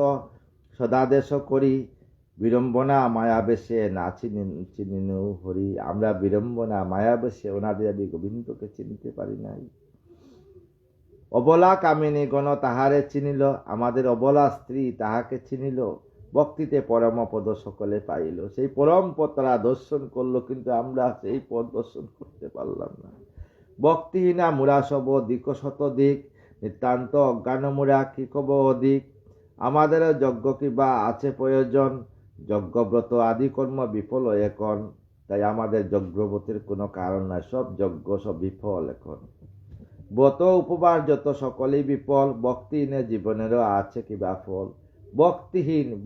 সদাদেশ করি, বিড়ম্বনা মায়াবেশে না চিনিনু হরি। আমরা বিড়ম্বনা মায়াবেশে অনাদি গোবিন্দকে চিনতে পারি নাই। অবলা কামিনী গণ তাহারে চিনিল, আমাদের অবলা স্ত্রী তাহাকে চিনিল। ভক্তিতে পরম পদ সকলে পাইল। সেই পরম পদ তারা দর্শন করলো, কিন্তু আমরা সেই পদ দর্শন করতে পারলাম না। ভক্তিহীনা মুরা সব দিক শত দিক, নিতান্ত অজ্ঞান মুরা কি কব অধিক। আমাদের যজ্ঞ কিবা আছে প্রয়োজন, যজ্ঞব্রত আদি কর্ম বিফল এখন। তাই আমাদের যজ্ঞব্রতের কোনো কারণ নাই, সব যজ্ঞ সব বিফল এখন। ব্রত উপবাস যত সকলেই বিফল, ভক্তিহীনের জীবনেরও আছে কিবা ফল।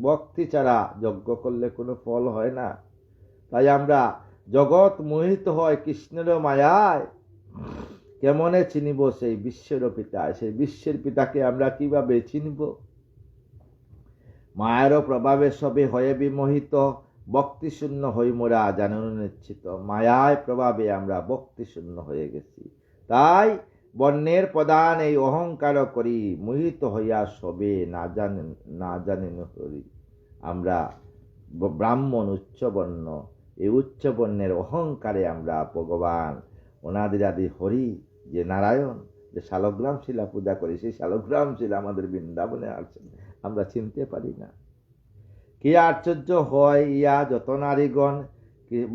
ভক্তি ছাড়া যজ্ঞ করলে কোনো ফল হয় না। তাই আমরা জগৎ মোহিত হয় কৃষ্ণের মায়ায়, কেমনে চিনিব সেই বিশ্বের পিতা। সেই বিশ্বের পিতাকে আমরা কিভাবে চিনব? মায়ের প্রভাবে সবে হয়ে বিমোহিত, ভক্তি শূন্য হই মোরা জানন নিশ্চিত। মায়ায় প্রভাবে আমরা ভক্তি শূন্য হয়ে গেছি। তাই বর্ণের প্রদান এই অহংকার করি, মোহিত হইয়া সবে না জানেন হরি। আমরা ব্রাহ্মণ উচ্চবর্ণ, এই উচ্চবর্ণের অহংকারে আমরা ভগবান অনাদিরাদি হরি যে নারায়ণ, যে শালগ্রাম শিলা পূজা করি, সেই শালগ্রাম শিলা আমাদের বৃন্দাবনে আছেন, আমরা চিনতে পারি না। কি আশ্চর্য হয় ইয়া যত নারীগণ,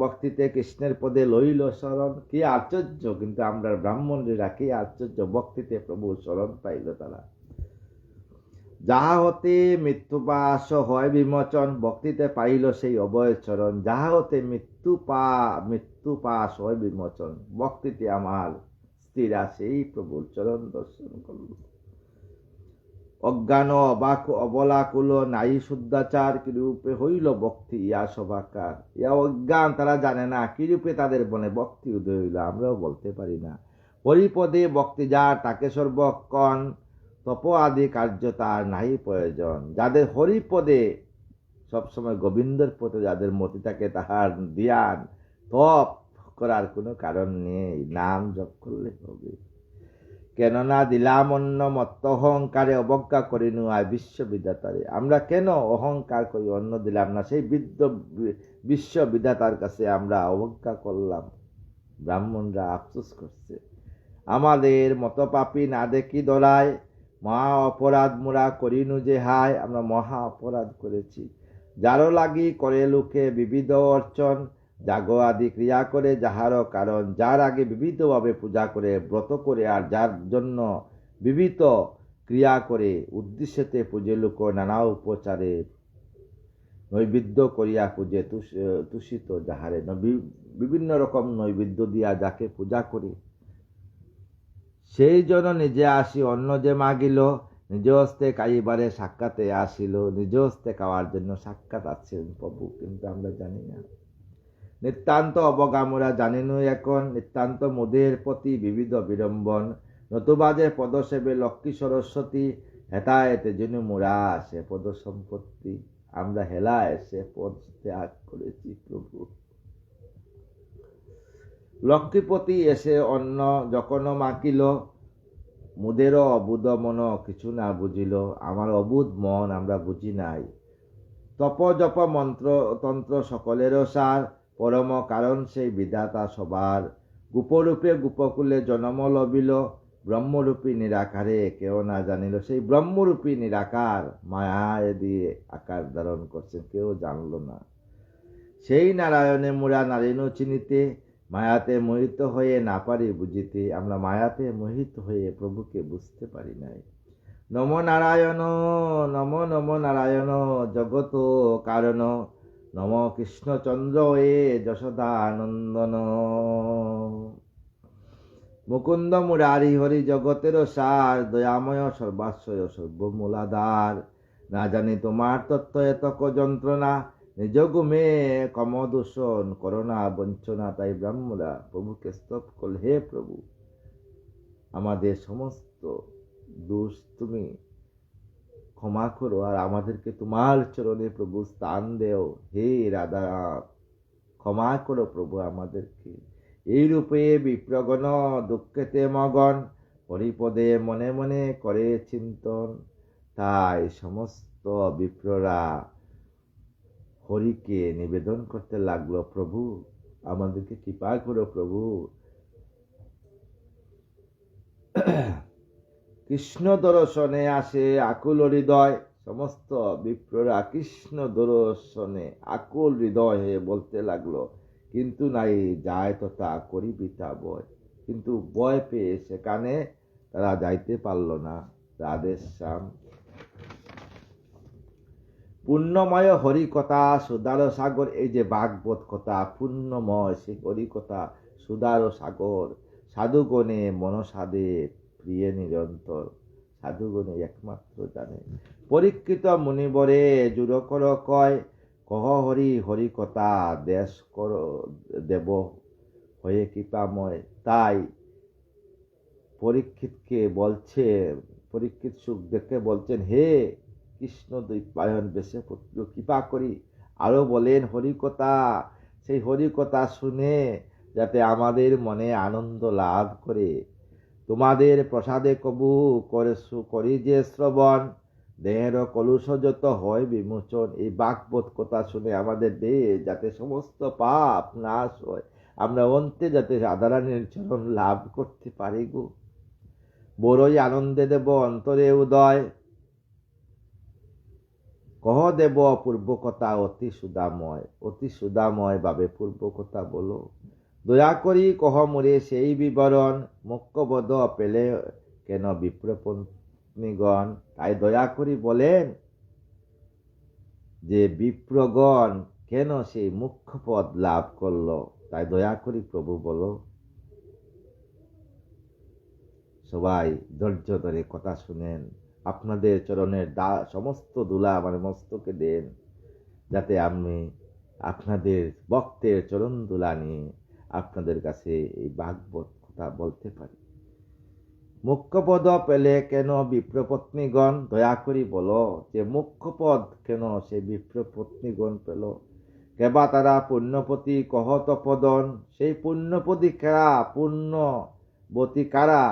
ভক্তিতে কৃষ্ণের পদে লইল শরণ। কি আশ্চর্য, কিন্তু আমরা ব্রাহ্মণরা কি আশ্চর্য, ভক্তিতে প্রভু শরণ পাইল তারা। যাহা হতে মৃত্যুপাশ হয় বিমোচন, ভক্তিতে পাইল সেই অভয় চরণ। যাহা হতে মৃত্যুপাশ হয় বিমোচন, ভক্তিতে আমার স্থিরা সেই প্রভুর চরণ দর্শন করল। অজ্ঞান অবলাকুল নাই শুদ্ধাচার, কিরূপে হইল ভক্তি ইয়া সভাকার। ইয়া অজ্ঞান, তারা জানে না কিরূপে তাদের মনে ভক্তি উদয় হইল, আমরাও বলতে পারি না। হরিপদে ভক্তি যার তাকে সর্বক্ষণ, তপ আদি কার্য তার নাই প্রয়োজন। যাদের হরিপদে সবসময় গোবিন্দের পথে যাদের মতি থাকে, তাহার ধ্যান তপ করার কোনো কারণ নেই, নাম জপ করলে হবে। কেননা দিলাম অন্য মত্ত অহংকারে, অবজ্ঞা করিনু আয় বিশ্ববিধাতারে। আমরা কেন অহংকার করি, অন্য দিলাম না, সেই বিশ্ববিধাতার কাছে আমরা অবজ্ঞা করলাম। ব্রাহ্মণরা আফসোস করছে, আমাদের মত পাপী না দেখি দলায়, মহা অপরাধ মোরা করিনু যে হায়। আমরা মহা অপরাধ করেছি। যারও লাগি করে লোকে বিবিধ অর্চন, যাগ আদি ক্রিয়া করে যাহারও কারণ। যার আগে বিবিধভাবে পূজা করে, ব্রত করে, আর যার জন্য বিবিধ ক্রিয়া করে, উদ্দেশ্যতে পূজে লোক নানা উপচারে। নৈবেদ্য করিয়া পূজে তুষিত যাহারে, বিভিন্ন রকম নৈবেদ্য দিয়া যাকে পূজা করে, সেই জন্য নিজে আসি অন্য যে মাগিল। নিজ হস্তে খাইবারে সাক্ষাতে আসিল, নিজ হস্তে খাওয়ার জন্য সাক্ষাৎ আছেন প্রভু, কিন্তু আমরা জানি না। নিতান্ত অবগামরা জানিনু এখন, নিতান্ত মোদের প্রতি বিবিধ বিড়ম্বন। নতুবাজে পদসেবে লক্ষ্মী সরস্বতী, হেতায় তেজনু মোরা আসে পদ সম্পত্তি। আমরা হেলা এসে পদ ত্যাগ করেছি প্রভু। লক্ষ্মীপতি এসে অন্য যখন মাকিল, মুদেরও অবুধ মন কিছু না বুঝিল। আমার অবুধ মন আমরা বুঝি নাই। তপ জপ মন্ত্র তন্ত্র সকলেরও সার, পরম কারণ সেই বিধাতা সবার। গোপরূপে গোপকুলে জন্ম লবিল, ব্রহ্মরূপী নিরাকারে কেউ না জানিল। সেই ব্রহ্মরূপী নিরাকার মায়ায় দিয়ে আকার ধারণ করছেন, কেউ জানল না। সেই নারায়ণে মোরা নারিনু চিনিতে, মায়াতে মোহিত হয়ে না পারি বুঝিতে। আমরা মায়াতে মোহিত হয়ে প্রভুকে বুঝতে পারি নাই। নম নারায়ণ, নম নম নারায়ণ, জগত কারণ, নম কৃষ্ণচন্দ্র এ যশোদানন্দন। মুকুন্দ মুরারি হরি জগতের সার, দয়াময় সর্বাশ্রয় সর্বমূলাধার। না জানি তোমার তত্ত্ব এতক যন্ত্রণা, নিজ গুমে কম দূষণ করোনা বঞ্চনা। তাই ব্রাহ্মরা প্রভুকে স্তব করল, হে প্রভু, আমাদের সমস্ত দোষ তুমি ক্ষমা করো, আর আমাদেরকে তোমার চরণে প্রভু স্থান দেও। হে রাধা, ক্ষমা করো প্রভু আমাদেরকে। এই রূপে বিপ্রগণ দুঃখেতে মগন, হরিপদে মনে মনে করে চিন্তন। তাই সমস্ত বিপ্ররা হরিকে নিবেদন করতে লাগলো, প্রভু আমাদেরকে কৃপা করো প্রভু। কৃষ্ণ দর্শনে আসে আকুল হৃদয়, সমস্ত বিপ্ররা কৃষ্ণ দর্শনে আকুল হৃদয় হয়ে বলতে লাগলো, কিন্তু নাই যায় তথা করিবি তা বয়। কিন্তু ভয় পেয়ে সেখানে তারা যাইতে পারল না। রাধে শ্যাম। পুণ্যময় হরিকথা সুদার সাগর, এই যে ভাগবত কথা পুণ্যময়, সেই হরিকথা সুদার সাগর। সাধুগণে মনসাদে প্রিয় নিরন্তর, সাধুগণে একমাত্র জানে। পরীক্ষিত মুনিবরে জুর কর কয়, কহ হরি হরিকথা দেশ কর দেব হয়ে কৃপাময়। তাই পরীক্ষিতকে বলছে, পরীক্ষিত সুখদেবকে বলছেন, হে কৃষ্ণ দ্বৈপায়ন বেশে পুত্র, কৃপা করি আরো বলেন হরিকথা। সেই হরিকথা শুনে যাতে আমাদের মনে আনন্দ লাভ করে। তোমাদের প্রসাদে কবু করি যে শ্রবণ, দেহের কলুষ যত হয় বিমোচন। এই ভাগবত কথা শুনে আমাদের দেহ যাতে সমস্ত পাপ নাশ হয়, আমরা অন্তে যাতে রাধারানীর চরণ লাভ করতে পারি গো। বড়ই আনন্দে দেব অন্তরে উদয়, কহ দেব পূর্ব কথা অতি সুদাময়। অতি সুদাময় ভাবে পূর্ব কথা বলো, দয়া করি কহ মোরে সেই বিবরণ। মুখ্যবোধ পেলে কেন বিপ্রপত্নীগণ, তাই দয়া করি বলেন যে বিপ্রগণ কেন সেই মুখ্য পদ লাভ করলো, তাই দয়া করি প্রভু বলো। সবাই ধৈর্য ধরে কথা শুনেন। আপনাদের চরণের সমস্ত ধুলা আমার মস্তকে দেন, যাতে আমি আপনাদের ভক্তের চরণ ধুলা নিয়ে আপনাদের কাছে এই ভাগবত কথা বলতে পারি। মুখ্যপদ পেলে কেন বিপ্রপত্নীগণ, দয়া করি বলো যে মুখ্যপদ কেন সে বিপ্রপত্নীগণ পেল। কেবা তারা পুণ্যপতি কহ তপদন, সেই পুণ্যপতি কারা, পুণ্যবতী কারা,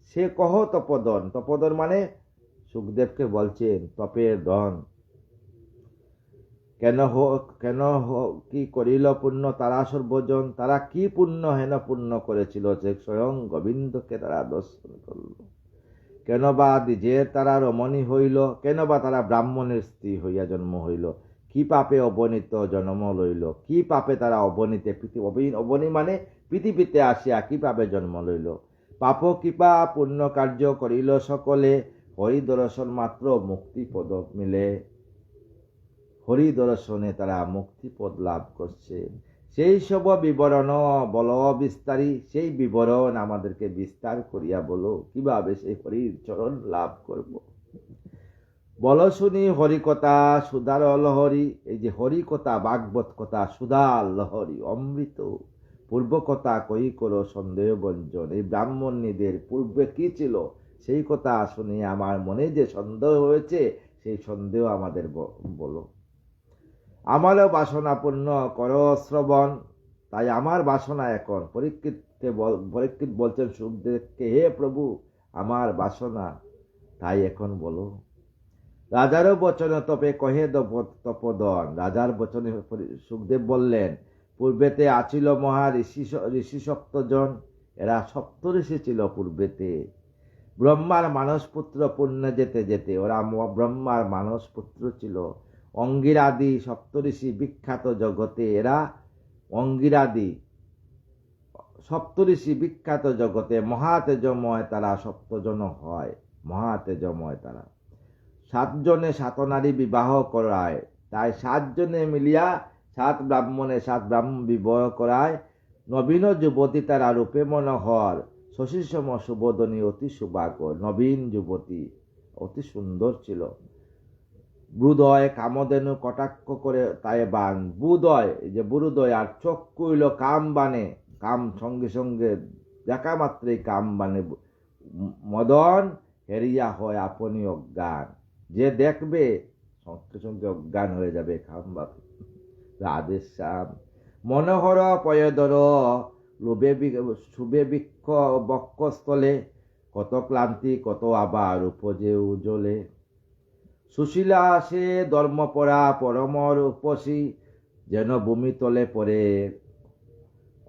সে কহ তপদন। তপদন মানে সুখদেবকে বলছেন তপের ধন। কেন কি করিল পুণ্য তারা সর্বজন, তারা কি পুণ্য হেন পুণ্য করেছিল যে স্বয়ং গোবিন্দকে তারা দর্শন করল। কেন বা দ্বিজের তারা রমণী হইল, কেন বা তারা ব্রাহ্মণের স্ত্রী হইয়া জন্ম হইল। কি পাপে অবনীত জন্ম লইল, কি পাপে তারা অবনীতে অবনী মানে পৃথিবীতে আসিয়া কি পাপে জন্ম লইল। পাপ কৃপা পুণ্য কার্য করিল সকলে, হরি দর্শন মাত্র মুক্তিপদ মিলে। হরি দর্শনে তারা মুক্তিপদ লাভ করছে। সেই সব বিবরণ বল বিস্তারী, সেই বিবরণ আমাদেরকে বিস্তার করিয়া বলো, কিভাবে সেই হরির চরণ লাভ করব। বল শুনি হরিকথা সুধার লহরী, এই যে হরিকথা ভাগবত কথা সুধার লহরী অমৃত। পূর্ব কথা কই করো সন্দেহ বঞ্জন, এই ব্রাহ্মণীদের পূর্বে কি ছিল সেই কথা শুনে আমার মনে যে সন্দেহ হয়েছে, সেই সন্দেহ আমাদের বলো। আমারও বাসনা পূর্ণ করো শ্রবণ, তাই আমার বাসনা এখন পরীক্ষিত বলছেন সুখদেবকে, হে প্রভু আমার বাসনা তাই এখন বলো। রাজারও বচনে তপে কহে তপদন, রাজার বচনে সুখদেব বললেন, পূর্বেতে আছিল মহা ঋষি সপ্তজন, এরা সপ্তঋষি ছিল পূর্বেতে। ব্রহ্মার মানসপুত্র পুণ্যে যেতে যেতে ওরা ব্রহ্মার মানসপুত্র ছিল। অঙ্গিরাদি সপ্তঋষি বিখ্যাত জগতে এরা অঙ্গিরাদি সপ্তঋষি বিখ্যাত জগতে মহাতেজময় তারা, সপ্তজন হয় মহাতেজময় তারা। 7 জনে 7 নারী বিবাহ করায়, তাই 7 জনে মিলিয়া 7 ব্রাহ্মণে 7 ব্রাহ্মণ বিবাহ করায়। নবীন যুবতী তারা রূপে মনোহর, শশীসম সুবোধনী অতি সুভাগর। নবীন যুবতী অতি সুন্দর ছিল। বুদয় কামধেনু কটাক্ষ করে তাই বান। বুদয় এই যে বুরুদয় আর চোখ কইল কাম বানে, কাম সঙ্গে সঙ্গে দেখা মাত্রই কাম বানে। মদন হেরিয়া হয় আপনি অজ্ঞান, যে দেখবে সঙ্গে সঙ্গে অজ্ঞান হয়ে যাবে। কাম বাপে রাধেশ্যাম মনোহর পয়দর লোভে শুভে বৃক্ষ বক্ষস্থলে, কত ক্লান্তি কত আবার উপজে উজ্জ্বলে। সুশীলা সে ধর্মপরা পরমর উপসী, যেন ভূমি তলে পড়ে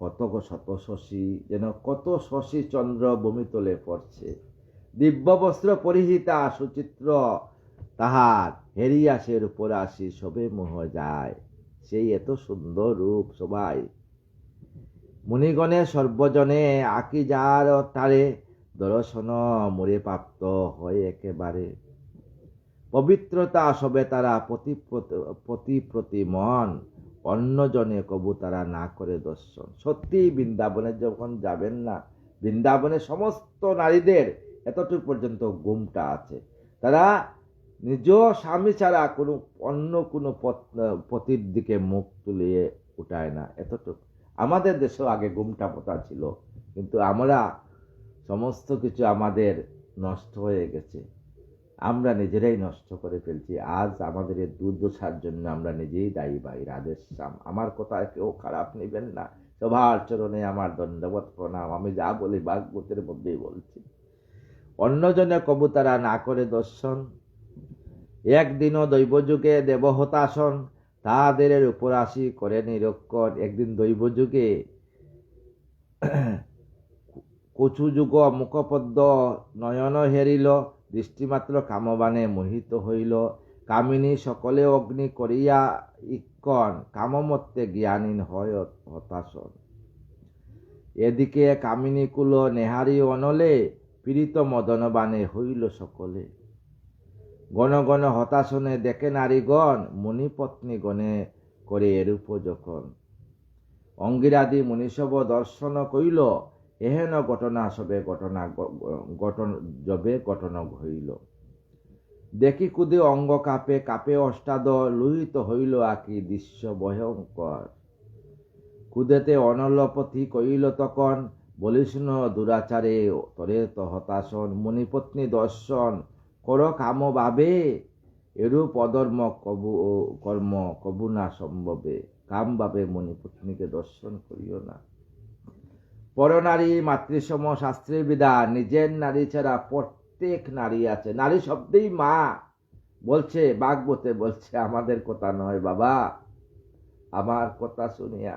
কত শত শশী, যেন কত শশী চন্দ্র ভূমি তলে পড়ছে। দিব্য বস্ত্র পরিহিতা সুচিত্র তাহার, হেরিয়া সে রূপরাশি সবে মোহ যায়। সেই এত সুন্দর রূপ সবাই মুনিগণে সর্বজনে আকি যার তারে, দর্শন মোরে প্রাপ্ত হয় একেবারে। পবিত্রতা সবে তারা প্রতি প্রতি মন, অন্যজনে কবু তারা না করে দর্শন। সত্যি বৃন্দাবনে যখন যাবেন না, বৃন্দাবনে সমস্ত নারীদের এতটুকু পর্যন্ত গুমটা আছে, তারা নিজ স্বামী ছাড়া কোনো অন্য কোনো পতির দিকে মুখ তুলিয়ে উঠায় না, এতটুকু। আমাদের দেশেও আগে গুমটা পতা ছিল, কিন্তু আমরা সমস্ত কিছু আমাদের নষ্ট হয়ে গেছে, আমরা নিজেরাই নষ্ট করে ফেলছি। আজ আমাদের এই দুর্দশার জন্য আমরা নিজেই দায়ী ভাই। রাধেশ্যাম আমার কথা কেউ খারাপ নেবেন না, সবার চরণে আমার দণ্ডবত প্রণাম। আমি যা বলি ভাগবতের মধ্যেই বলছি। অন্যজনে কবু তারা না করে দর্শন, একদিনও দৈবযুগে দেবহতাসন, তাহাদের উপর আসি করে নিরক্ষণ। একদিন দৈবযুগে কচুযুগ মুখপদ্ম নয়ন হেরিল, দৃষ্টিমাত্র কামবানে মোহিত হইল। কামিনী সকলে অগ্নি করিয়া ইক্ষণ, কামমত্তে জ্ঞানীন হয় হতাশন। এদিকে কামিনী কুল নেহারি অনলে, পীড়িত মদনবানে হইল সকলে। গণ গণ হতাশনে দেখে নারীগণ, মুনিপত্নী গণে করে এরূপ যখন। অঙ্গিরাদি মুনিসব দর্শন কইল, এহেন ঘটনা সবে ঘটনা হইল। দেখি কুদে অঙ্গ কাপে কাপে অষ্টাদ, লোহিত হইল আকি দৃশ্য ভয়ঙ্কর। কুদেতে অনলপথি কইল তখন, বলিষ্ণ দুরাচারে তরে তো হতাশন। মুনিপত্নী দর্শন কর কাম ভাবে, এরূপ অধর্ম কর্ম কবু না সম্ভবে। কাম ভাবে মুনিপত্নীকে দর্শন করিও না। পরনারী মাতৃসম শাস্ত্রের বিধান, নিজের নারী ছাড়া প্রত্যেক নারী আছে। নারী শব্দেই মা বলছে, ভাগবতে বলছে, আমাদের কথা নয় বাবা। আমার কথা শুনিয়া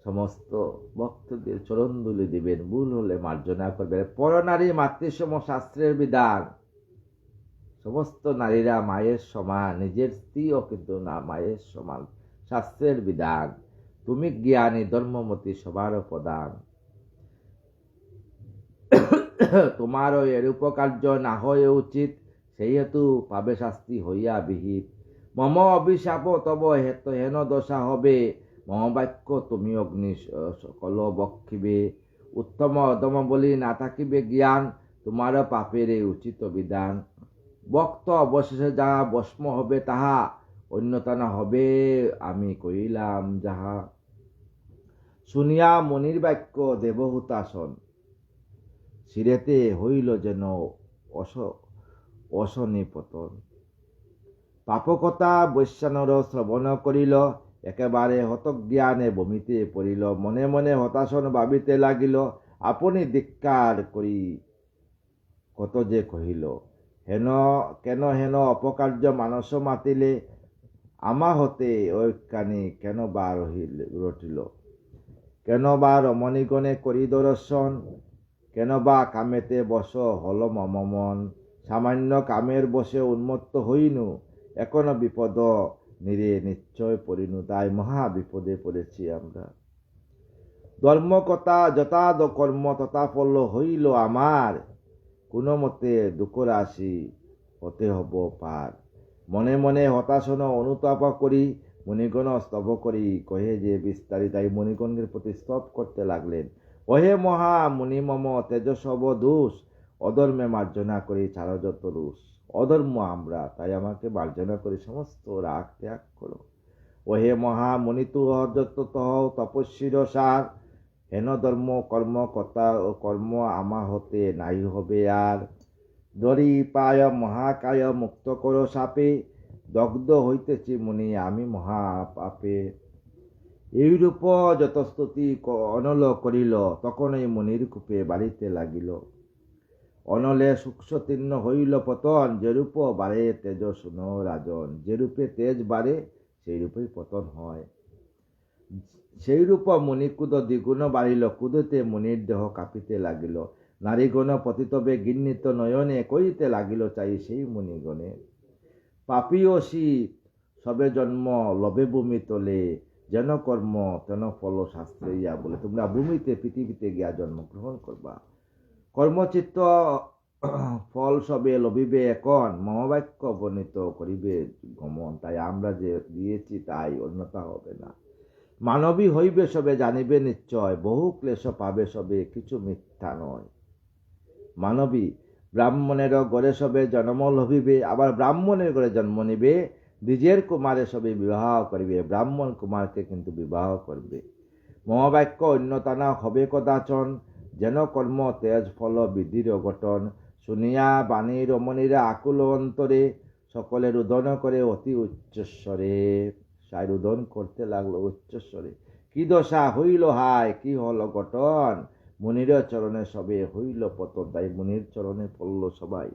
সমস্ত ভক্তদের চরণধুলি দিবেন, ভুল হলে মার্জনা করবেন। পরনারী মাতৃসম শাস্ত্রের বিধান, সমস্ত নারীরা মায়ের সমান, নিজের স্ত্রীও কিন্তু না মায়ের সমান, শাস্ত্রের বিধান। তুমি জ্ঞানী ধর্মমতী সবার প্রদান, তোমারও এরূপ কার্য না হয় উচিত, সেই হেতু পাবে শাস্তি হইয়া বিহিত। মম অভিশাপ তব হেন দশা হবে, মহাবাক্য তুমি অগ্নি সকল বক্ষিবে। উত্তম অধম বলি না থাকিবে জ্ঞান, তোমার পাপের উচিত বিধান। বক্ত অবশেষে যাহা ভস্ম হবে তাহা, অন্যতনা হবে আমি কইলাম যাহা। শুনিয়া মনির বাক্য দেবহুতাসন, শিরেতে হইল যেন অশনি পতন। পাপকথা বৈশ্যানর শ্রবণ করিল, একেবারে হতজ্ঞানে বমিতে পড়িল। মনে মনে হতাশন ভাবিতে লাগিল, আপনি ধিক্কার করি কত যে কহিল। কেন হেন অপকার্য মানস মাতিলে, আমা হতে ঐক্যানি কেন বা রটিল। কেন বা রমণীগণে করি দর্শন, কেন বা কামেতে বস হল মম মন। সামান্য কামের বসে উন্মত্ত হইনু, এখনো বিপদ নিরে নিশ্চয় পড়িনু। তাই মহা বিপদে পড়েছি আমরা। ধর্মকথা যথা কর্ম তথা ফল হইল আমার, কোনো মতে দুঃখ রাশি হতে হব পার। মনে মনে হতাশন অনুতাপ করি, মুনিগণ স্তব করি কহে যে বিস্তারিত। তাই মুনিগণের প্রতি স্তব করতে লাগলেন। ওহে মহা মুনি মম তেজসব দোষ, অধর্মে মার্জনা করি ছাড় যত রুষ। অধর্ম আমরা, তাই আমাকে মার্জনা করি, সমস্ত রাগ ত্যাগ করো। ওহে মহা মুনি তুহ যত তপস্বীর সার, হেন ধর্ম কর্ম কথা ও কর্ম আমা হতে নাই হবে আর। দরি পায় মহাকায় মুক্ত করো সাপে, দগ্ধ হইতেছি মুনি আমি মহা পাপে। এইরূপ যত স্তুতি অনল করিল, তখন এই মুনির কূপে বাড়িতে লাগিল। অনলে সূক্ষ্মতীর্ণ হইল পতন, যেরূপ বাড়ে তেজ শুন রাজন। যেরূপে তেজ বাড়ে সেই রূপেই পতন হয়। সেই রূপ মুনিকুদ দ্বিগুণ বাড়িল, কুদতে মুনির দেহ কাঁপিতে লাগিল। নারীগণ পতিতবে গিন্নিত নয়নে, কইতে লাগিল চাই সেই মুনিগণে। পাপী ও শীত সবে জন্ম লবে ভূমি তোলে, যেন কর্ম তেন ফল শাস্ত্রে ইয়া বলে। তোমরা ভূমিতে পৃথিবীতে গিয়া জন্মগ্রহণ করবা, কর্মচিত্ত ফল সবে লবিবে এখন, মহাবাক্য বর্ণিত করিবে গমন। তাই আমরা যে দিয়েছি তাই, অন্যতা হবে না। মানবী হইবে সবে জানিবে নিশ্চয়, বহু ক্লেশ পাবে সবে কিছু মিথ্যা নয়। মানবী ব্রাহ্মণের ঘরে সবে জন্ম লভিবে, আবার ব্রাহ্মণের ঘরে জন্ম নিবে। দ্বিজের কুমারে সবে বিবাহ করিবে, ব্রাহ্মণ কুমারকে কিন্তু বিবাহ করবে। মহাবাক্য অন্যতা না হবে কদাচন, যেন কর্ম তেজ ফল বিধির অঘটন। শুনিয়া বাণী রমণীরা আকুল অন্তরে, সকলে রুদন করে অতি উচ্চস্বরে। সাই রুদন করতে লাগলো উচ্চস্বরে। কি দশা হইল হায়, কি হল ঘটন, মুনির চরণে সবে হইল পতন। তাই মুনির চরণে পড়ল সবাই।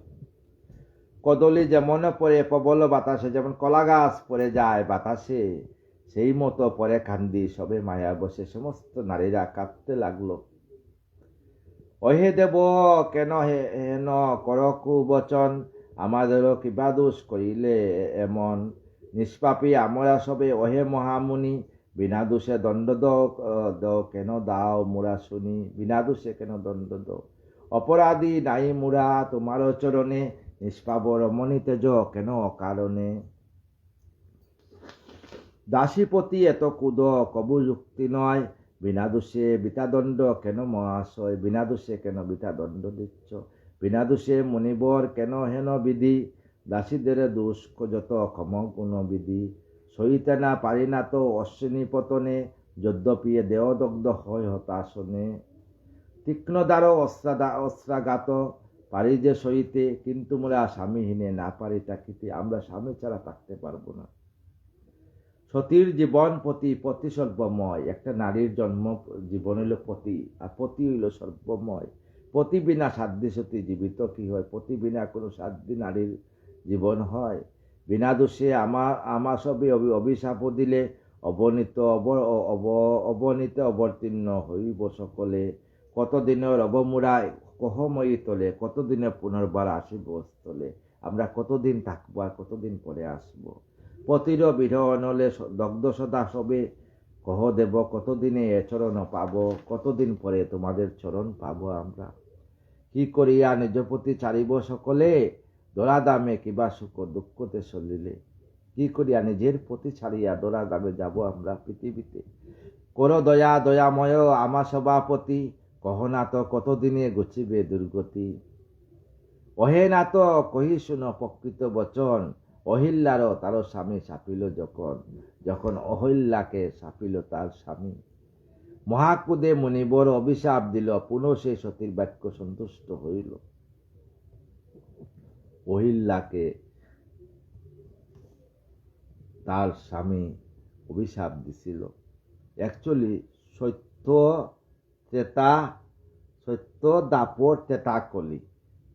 কদলি যেমন পরে প্রবল বাতাসে, যেমন কলা গাছ পরে যায় বাতাসে, সেই মতো পরে কান্দি সবে মায়া বসে। সমস্ত নারীরা কাঁদতে লাগলো। অহে দেব কেন হেন করকু বচন, আমাদেরও কিবা দোষ করিলে এমন। নিষ্পাপী আমরা সবে অহে মহামুনি, বিনা দোষে দণ্ড দাও কেন দাও মোরা শুনি। বিনা দোষে কেন দণ্ড দাও, অপরাধী নাই মোরা তোমার চরণে। নিষ্পাপ রমণী তেজ কেন অকারণে। দাসীপতি এত কুদ কবু যুক্তি নয়, বিনা দোষে বিতাদণ্ড কেন মহাশয়। বিনা দোষে কেন বিতাদণ্ড দিচ্ছ, বিনা দোষে মুনিবর কেন হেন বিধি। দাসীদের দোষ যত ক্ষম গুণ বিধি, সইতে না পারি না তো অশ্বিনী পতনে। যদ্যপি দেহদগ্ধ হয় হতাশনে, তীক্ষ্ণ দ্বার অস্ত্রাঘাত পারি যে সইতে। কিন্তু মোরা স্বামীহীনে না পারি থাকিতে, আমরা স্বামী ছাড়া থাকতে পারবো না। সতীর জীবন পতি, পতি সর্বময়। একটা নারীর জন্ম জীবন হইল পতি, আর পতি হইল সর্বময়। পতি বিনা সাধ্যি সতী জীবিত কি হয়, পতি বিনা কোনো সাধ্যি নারীর জীবন হয়। বিনা দোষে আমা সবে অভিশাপ দিলে, অবনীতে অবতীর্ণ হইব সকলে। কতদিনের অবমূড়ায় কহময়ী তোলে, কতদিনে পুনর্বার আসিব স্থলে। আমরা কতদিন থাকবো আর কতদিন পরে আসবো। পতির বিধ অনলে দগ্ধ সদা সবে, কহ দেব কতদিনে এ চরণ পাবো। কতদিন পরে তোমাদের চরণ পাবো আমরা। কি করিয়া নিজ প্রতি চারিব সকলে, দোলা দামে কিবা সুখ দুঃখতে চলিলে। কি করিয়া নিজের প্রতি ছাড়িয়া দোলা দামে যাব আমরা পৃথিবীতে। করো দয়া দয়াময় আমা সভাপতি, কহ না তো কতদিনে গুছিবে দুর্গতি। অহে না তো কহি শুনো প্রকৃত বচন, অহিল্যারও তার স্বামী সাপিল যখন। যখন অহিল্যাকে সাপিল তার স্বামী। মহাকুদে মুনিবর অভিশাপ দিল, পুনঃ সে সতীর বাক্য সন্তুষ্ট হইল। অহিল্যাকে তার স্বামী অভিশাপ দিছিল। অ্যাকচুয়ালি সত্য দাপর ত্রেতা কলি।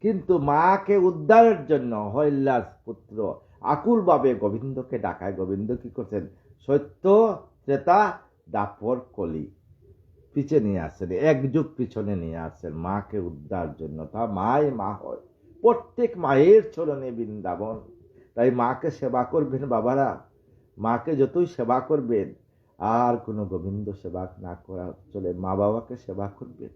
কিন্তু মাকে উদ্ধারের জন্য অহিল্যার পুত্র আকুলভাবে গোবিন্দকে ডাকায়। গোবিন্দ কি করছেন, সত্য ত্রেতা দাপর কলি। পিছিয়ে নিয়ে আসছেন, এক যুগ পিছনে নিয়ে আসছেন মাকে উদ্ধার জন্য। তা মাই মা হয়, প্রত্যেক মায়ের চরণে বৃন্দাবন। তাই মাকে সেবা করবেন বাবারা, মাকে যতই সেবা করবেন, আর কোনো গোবিন্দ সেবা না করা চলে, মা বাবাকে সেবা করবেন।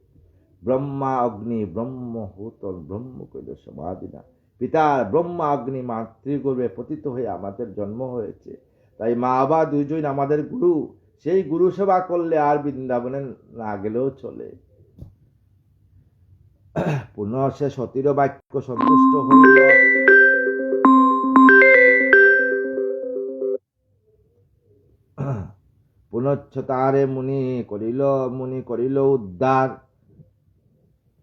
ব্রহ্মা অগ্নি ব্রহ্মহূত ব্রহ্ম কৈল সমাধিনা, পিতার ব্রহ্মা অগ্নি মাতৃগর্ভে পতিত হয়ে আমাদের জন্ম হয়েছে। তাই মা বাবা দুইজন আমাদের গুরু, সেই গুরু সেবা করলে আর বৃন্দাবনে না গেলেও চলে। পুনঃ সে সতীর বাক্য সন্তুষ্ট হইল, পুনচ্ছ তারে মুনি করিল উদ্ধার।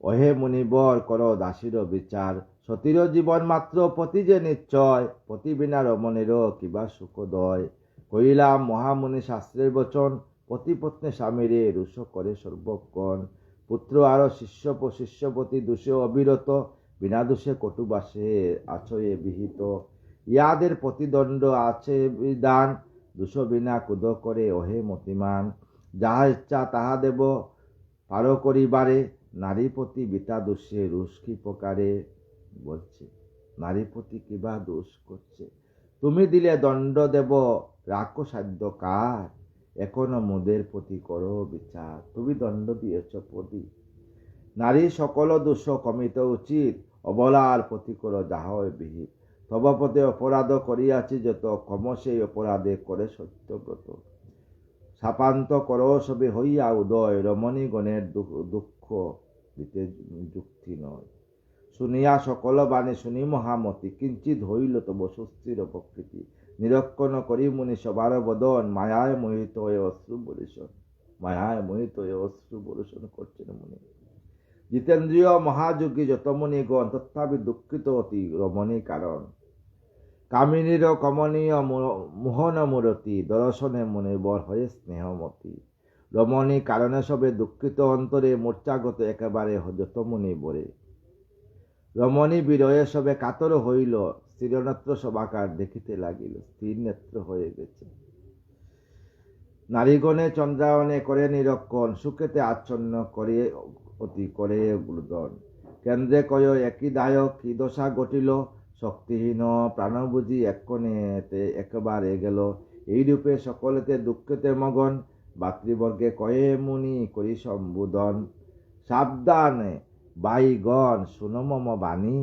ওহে মুনিবর কর দাসীর বিচার, সতীর জীবন মাত্র পতি যে নিশ্চয়, পতি বিনা রমণেরও কিবা সুখদয়। কইলাম মহামুনি শাস্ত্রের বচন, পতি পত্নী স্বামীরে রুষ করে সর্বক্ষণ। পুত্র আরো শিষ্যপতি দোষে অবিরত, বিনা দোষে কটুবাসে আছয়ে বিহিত। ইয়াদের প্রতিদণ্ড আছে বিধান, দোষ বিনা কুদ করে ওহে মতিমান। যাহা ইচ্ছা তাহা দেব পারো করিবারে, নারীপতি বিতা দোষে রুষ কি প্রকারে। বলছে নারীপতি কিবা দোষ করছে, তুমি দিলে দণ্ড দেব রাখো সাধ্য কার। এখনো মোদের প্রতি করো বিচার, তুমি দণ্ড দিয়েছ পতি। নারী সকল দোষ কমিত উচিত, অবলার প্রতি করো যাহা বিহিত। তব পদে অপরাধ করিয়াছি যত, ক্ষম সেই অপরাধে করে সত্যব্রত। শাপান্ত করো সবে হইয়া উদয়, রমণীগণের দুঃখ দিতে যুক্তি নয়। শুনিয়া সকল বাণী শুনি মহামতি, কিঞ্চিত হইল তব সুস্থির প্রকৃতি। নিরক্ষণ করি মুনি সবার বদন, মায়ায় মোহিত হয়ে অশ্রু বরিশন। মায়ায় মোহিত হয়ে অশ্রু বরিশন করছেন মুনি। জিতেন্দ্রীয় মহাযোগী যত মুনিগণ, তথাপি দুঃখিত অতি রমণী কারণ। কামিনীর কমনীয় মোহন মূরতি, দর্শনে মুনিবর হয়ে স্নেহমতি। রমণী কারণে সবে দুঃখিত অন্তরে, মূর্ছাগত একেবারে যত মুনি বরে। রমণী বিরয়ে সবে কাতর হইল, স্থিরনেত্র সবাকার দেখিতে লাগিল। স্থির নেত্র হয়ে গেছে। নারীগণে চন্দ্রায়নে করে নিরক্ষণ, সুখেতে আচ্ছন্ন করে অতি করে গুরুদন। কেন্দ্রে কয় একই দায়ক, কি দশা ঘটিল, শক্তিহীন প্রাণবুঝি এক্ষণেতে একেবারে গেল। এইরূপে সকলেতে দুঃখেতে মগন, ভাতৃবর্গে কয়ে মুনি করি সম্বোধন। সাবধানে বাইগণ শুনো মম বাণী,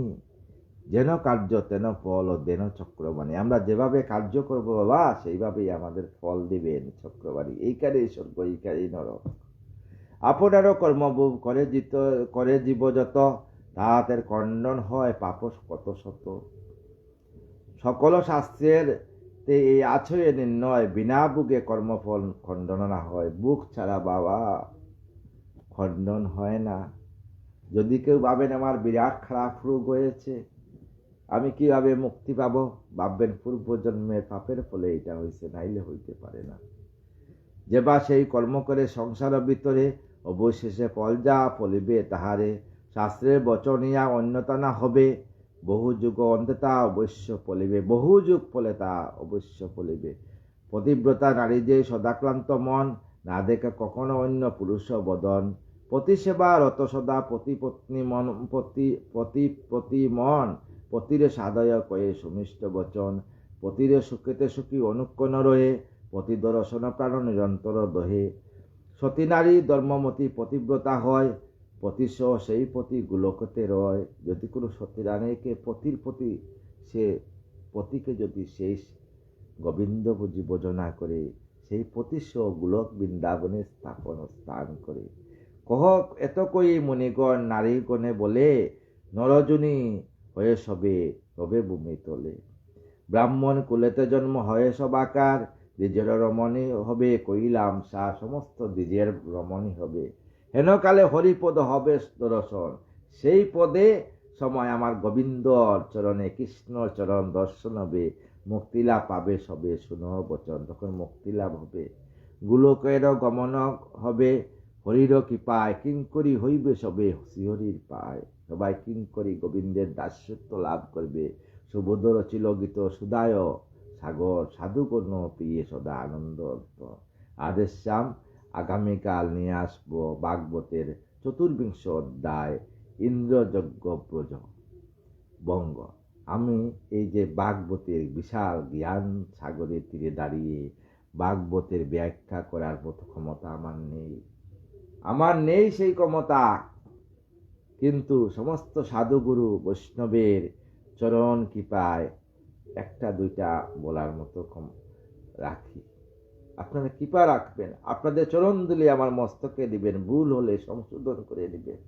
যেন কার্য তেন ফল ও দেন চক্রবাণী। আমরা যেভাবে কার্য করবো বাবা, সেইভাবেই আমাদের ফল দিবেন চক্রবাণী। এইখানেই স্বর্গ, এইখানেই নরক। আপনারও কর্মভোগ করে জীব যত, তাহাদের খণ্ডন হয় পাপস কত শত। সকল শাস্ত্রের এই আছয়ে নির্ণয়, বিনা বুকে কর্মফল খণ্ডন না হয়। বুক ছাড়া বাবা খণ্ডন হয় না। যদি কেউ ভাবেন আমার বিরাট খারাপ রোগ হয়েছে, আমি কিভাবে মুক্তি পাবো, ভাববেন পূর্বজন্মের পাপের ফলে এটা হয়েছে, নাইলে হইতে পারে না। যে বা সেই কর্ম করে সংসারের ভিতরে, অবশেষে ফল যা ফলিবে তাহারে। শাস্ত্রের বচনিয়া অন্যতা না হবে, বহু যুগ অন্তে তা অবশ্য ফলিবে। বহু যুগ ফলে তা অবশ্য ফলিবে। পতিব্রতা নারী যে সদাক্লান্ত মন, না দেখে কখনো অন্য পুরুষ বদন। পতি সেবা রত সদা পতিপত্নী মন, পতি মন পতিরে সাদয় কয়ে সুমিষ্ট বচন। পতিরে সুখেতে সুখী অনুক্ষণ রহে, পতি দর্শন প্রাণ নিরন্তর দহে। সতী নারী ধর্মমতী পতিব্রতা হয়, পতিস সেই পতি গোলকতে রয়। যদি কোনো সতী রানীকে পতির প্রতি, সে পতিকে যদি সেই গোবিন্দ বুঝি ভোজনা করে, সেই পতিস গোলক বৃন্দাবনে স্থান করে। কহ এত কই মুনিগণ নারীগণে বলে, নরজনী হয়ে সবে তবে ভূমি তোলে। ব্রাহ্মণ কুলেতে জন্ম হয়ে সবাকার, দ্বিজের রমণী হবে কইলাম সা, সমস্ত দ্বিজের রমণী হবে। হেনকালে হরিপদ হবে দর্শন, সেই পদে সময় আমার গোবিন্দর চরণে কৃষ্ণ চরণ দর্শন হবে। মুক্তিলাভ পাবে সবে শুনো বচন, তখন মুক্তিলাভ হবে। গোলকের গমন হবে হরির কৃপায়, কিঙ্করি হইবে সবে শ্রীহরির পায়। সবাই কিঙ্করি গোবিন্দের দাস্যত্ব লাভ করবে। সুবোধ রচিল গীত সুদায় সাগর, সাধুগণ প্রিয়ে সদা আনন্দ অর্থ। আদেশ শ্যাম আগামীকাল নিয়ে আসবো ভাগবতের ৪র্বিংশ অধ্যায় ইন্দ্রযজ্ঞ ব্রজ বঙ্গ। আমি এই যে ভাগবতের বিশাল জ্ঞান সাগরের তীরে দাঁড়িয়ে ভাগবতের ব্যাখ্যা করার মতো ক্ষমতা আমার নেই সেই ক্ষমতা, কিন্তু সমস্ত সাধুগুরু বৈষ্ণবের চরণ কৃপায় একটা দুইটা বলার মতো রাখি। আপনারা কৃপা রাখবেন, আপনাদের চরণ ধুলি আমার মস্তকে দিবেন, ভুল হলে সংশোধন করে দিবেন।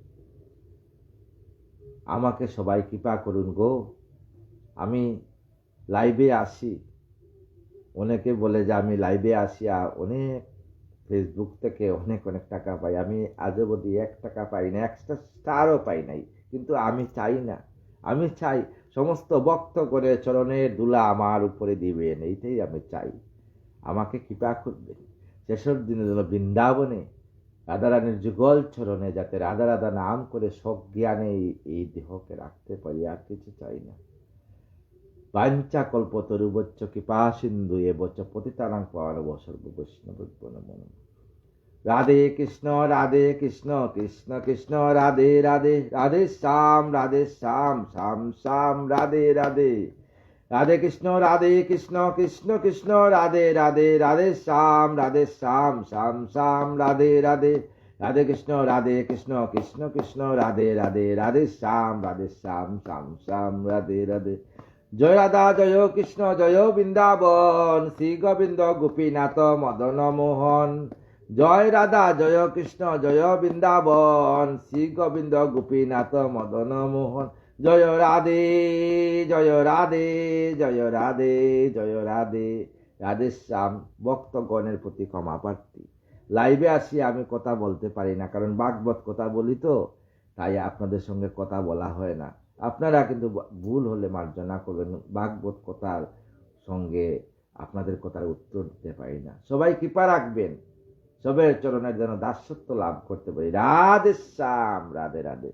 আমাকে সবাই কৃপা করুন গো। আমি লাইভে আসি, অনেকে বলে যে আমি লাইভে আসিয়া অনেক ফেসবুক থেকে অনেক অনেক টাকা পাই। আমি আজও অবধি 1 টাকা পাই না, একটা স্টারও পাই নাই। কিন্তু আমি চাই না, আমি চাই সমস্ত ভক্ত করে চরণের ধুলা আমার উপরে দিবেন, এইটাই আমি চাই। আমাকে কৃপা করবেন শেষের দিনে যেন বৃন্দাবনে রাধারানীর যুগল চরণে যাতে রাধা রাধা নাম করে সজ্ঞানে এই দেহকে রাখতে পারি, আর কিছু চাই না। বাঞ্ছা কল্পতরুবচ্চ কৃপা সিন্ধু এবচ পতিতানাং পাবনভ্যো সর্ববৈষ্ণবেভ্যো নমো নমঃ। রাধে কৃষ্ণ কৃষ্ণ কৃষ্ণ রাধে রাধে, রাধে শ্যাম শ্যাম শ্যাম রাধে রাধে। রাধে কৃষ্ণ কৃষ্ণ কৃষ্ণ রাধে রাধে, রাধে শ্যাম শ্যাম শ্যাম রাধে রাধে। রাধে কৃষ্ণ কৃষ্ণ কৃষ্ণ রাধে রাধে, রাধে শ্যাম শ্যাম শ্যাম রাধে রাধে। জয় রাধা জয় কৃষ্ণ জয় বৃন্দাবন, শ্রী গোবিন্দ গোপীনাথ মদন মোহন। জয় রাধা জয় কৃষ্ণ জয় বৃন্দাবন, শ্রী গোবিন্দ গোপীনাথ মদন মোহন। জয় রাধে জয় রাধে জয় রাধে জয় রাধে। রাধে শ্যাম। ভক্তগণের প্রতি ক্ষমা প্রার্থী। লাইভে আসি আমি কথা বলতে পারি না, কারণ ভাগবত কথা বলি তো, তাই আপনাদের সঙ্গে কথা বলা হয় না। আপনারা কিন্তু ভুল হলে মার্জনা করবেন, ভাগবত কথার সঙ্গে আপনাদের কথার উত্তর দিতে পারি না। সবাই কৃপা রাখবেন, সবের চরণের যেন দাসত্ব লাভ করতে পারি। রাধে শ্যাম রাধে রাধে।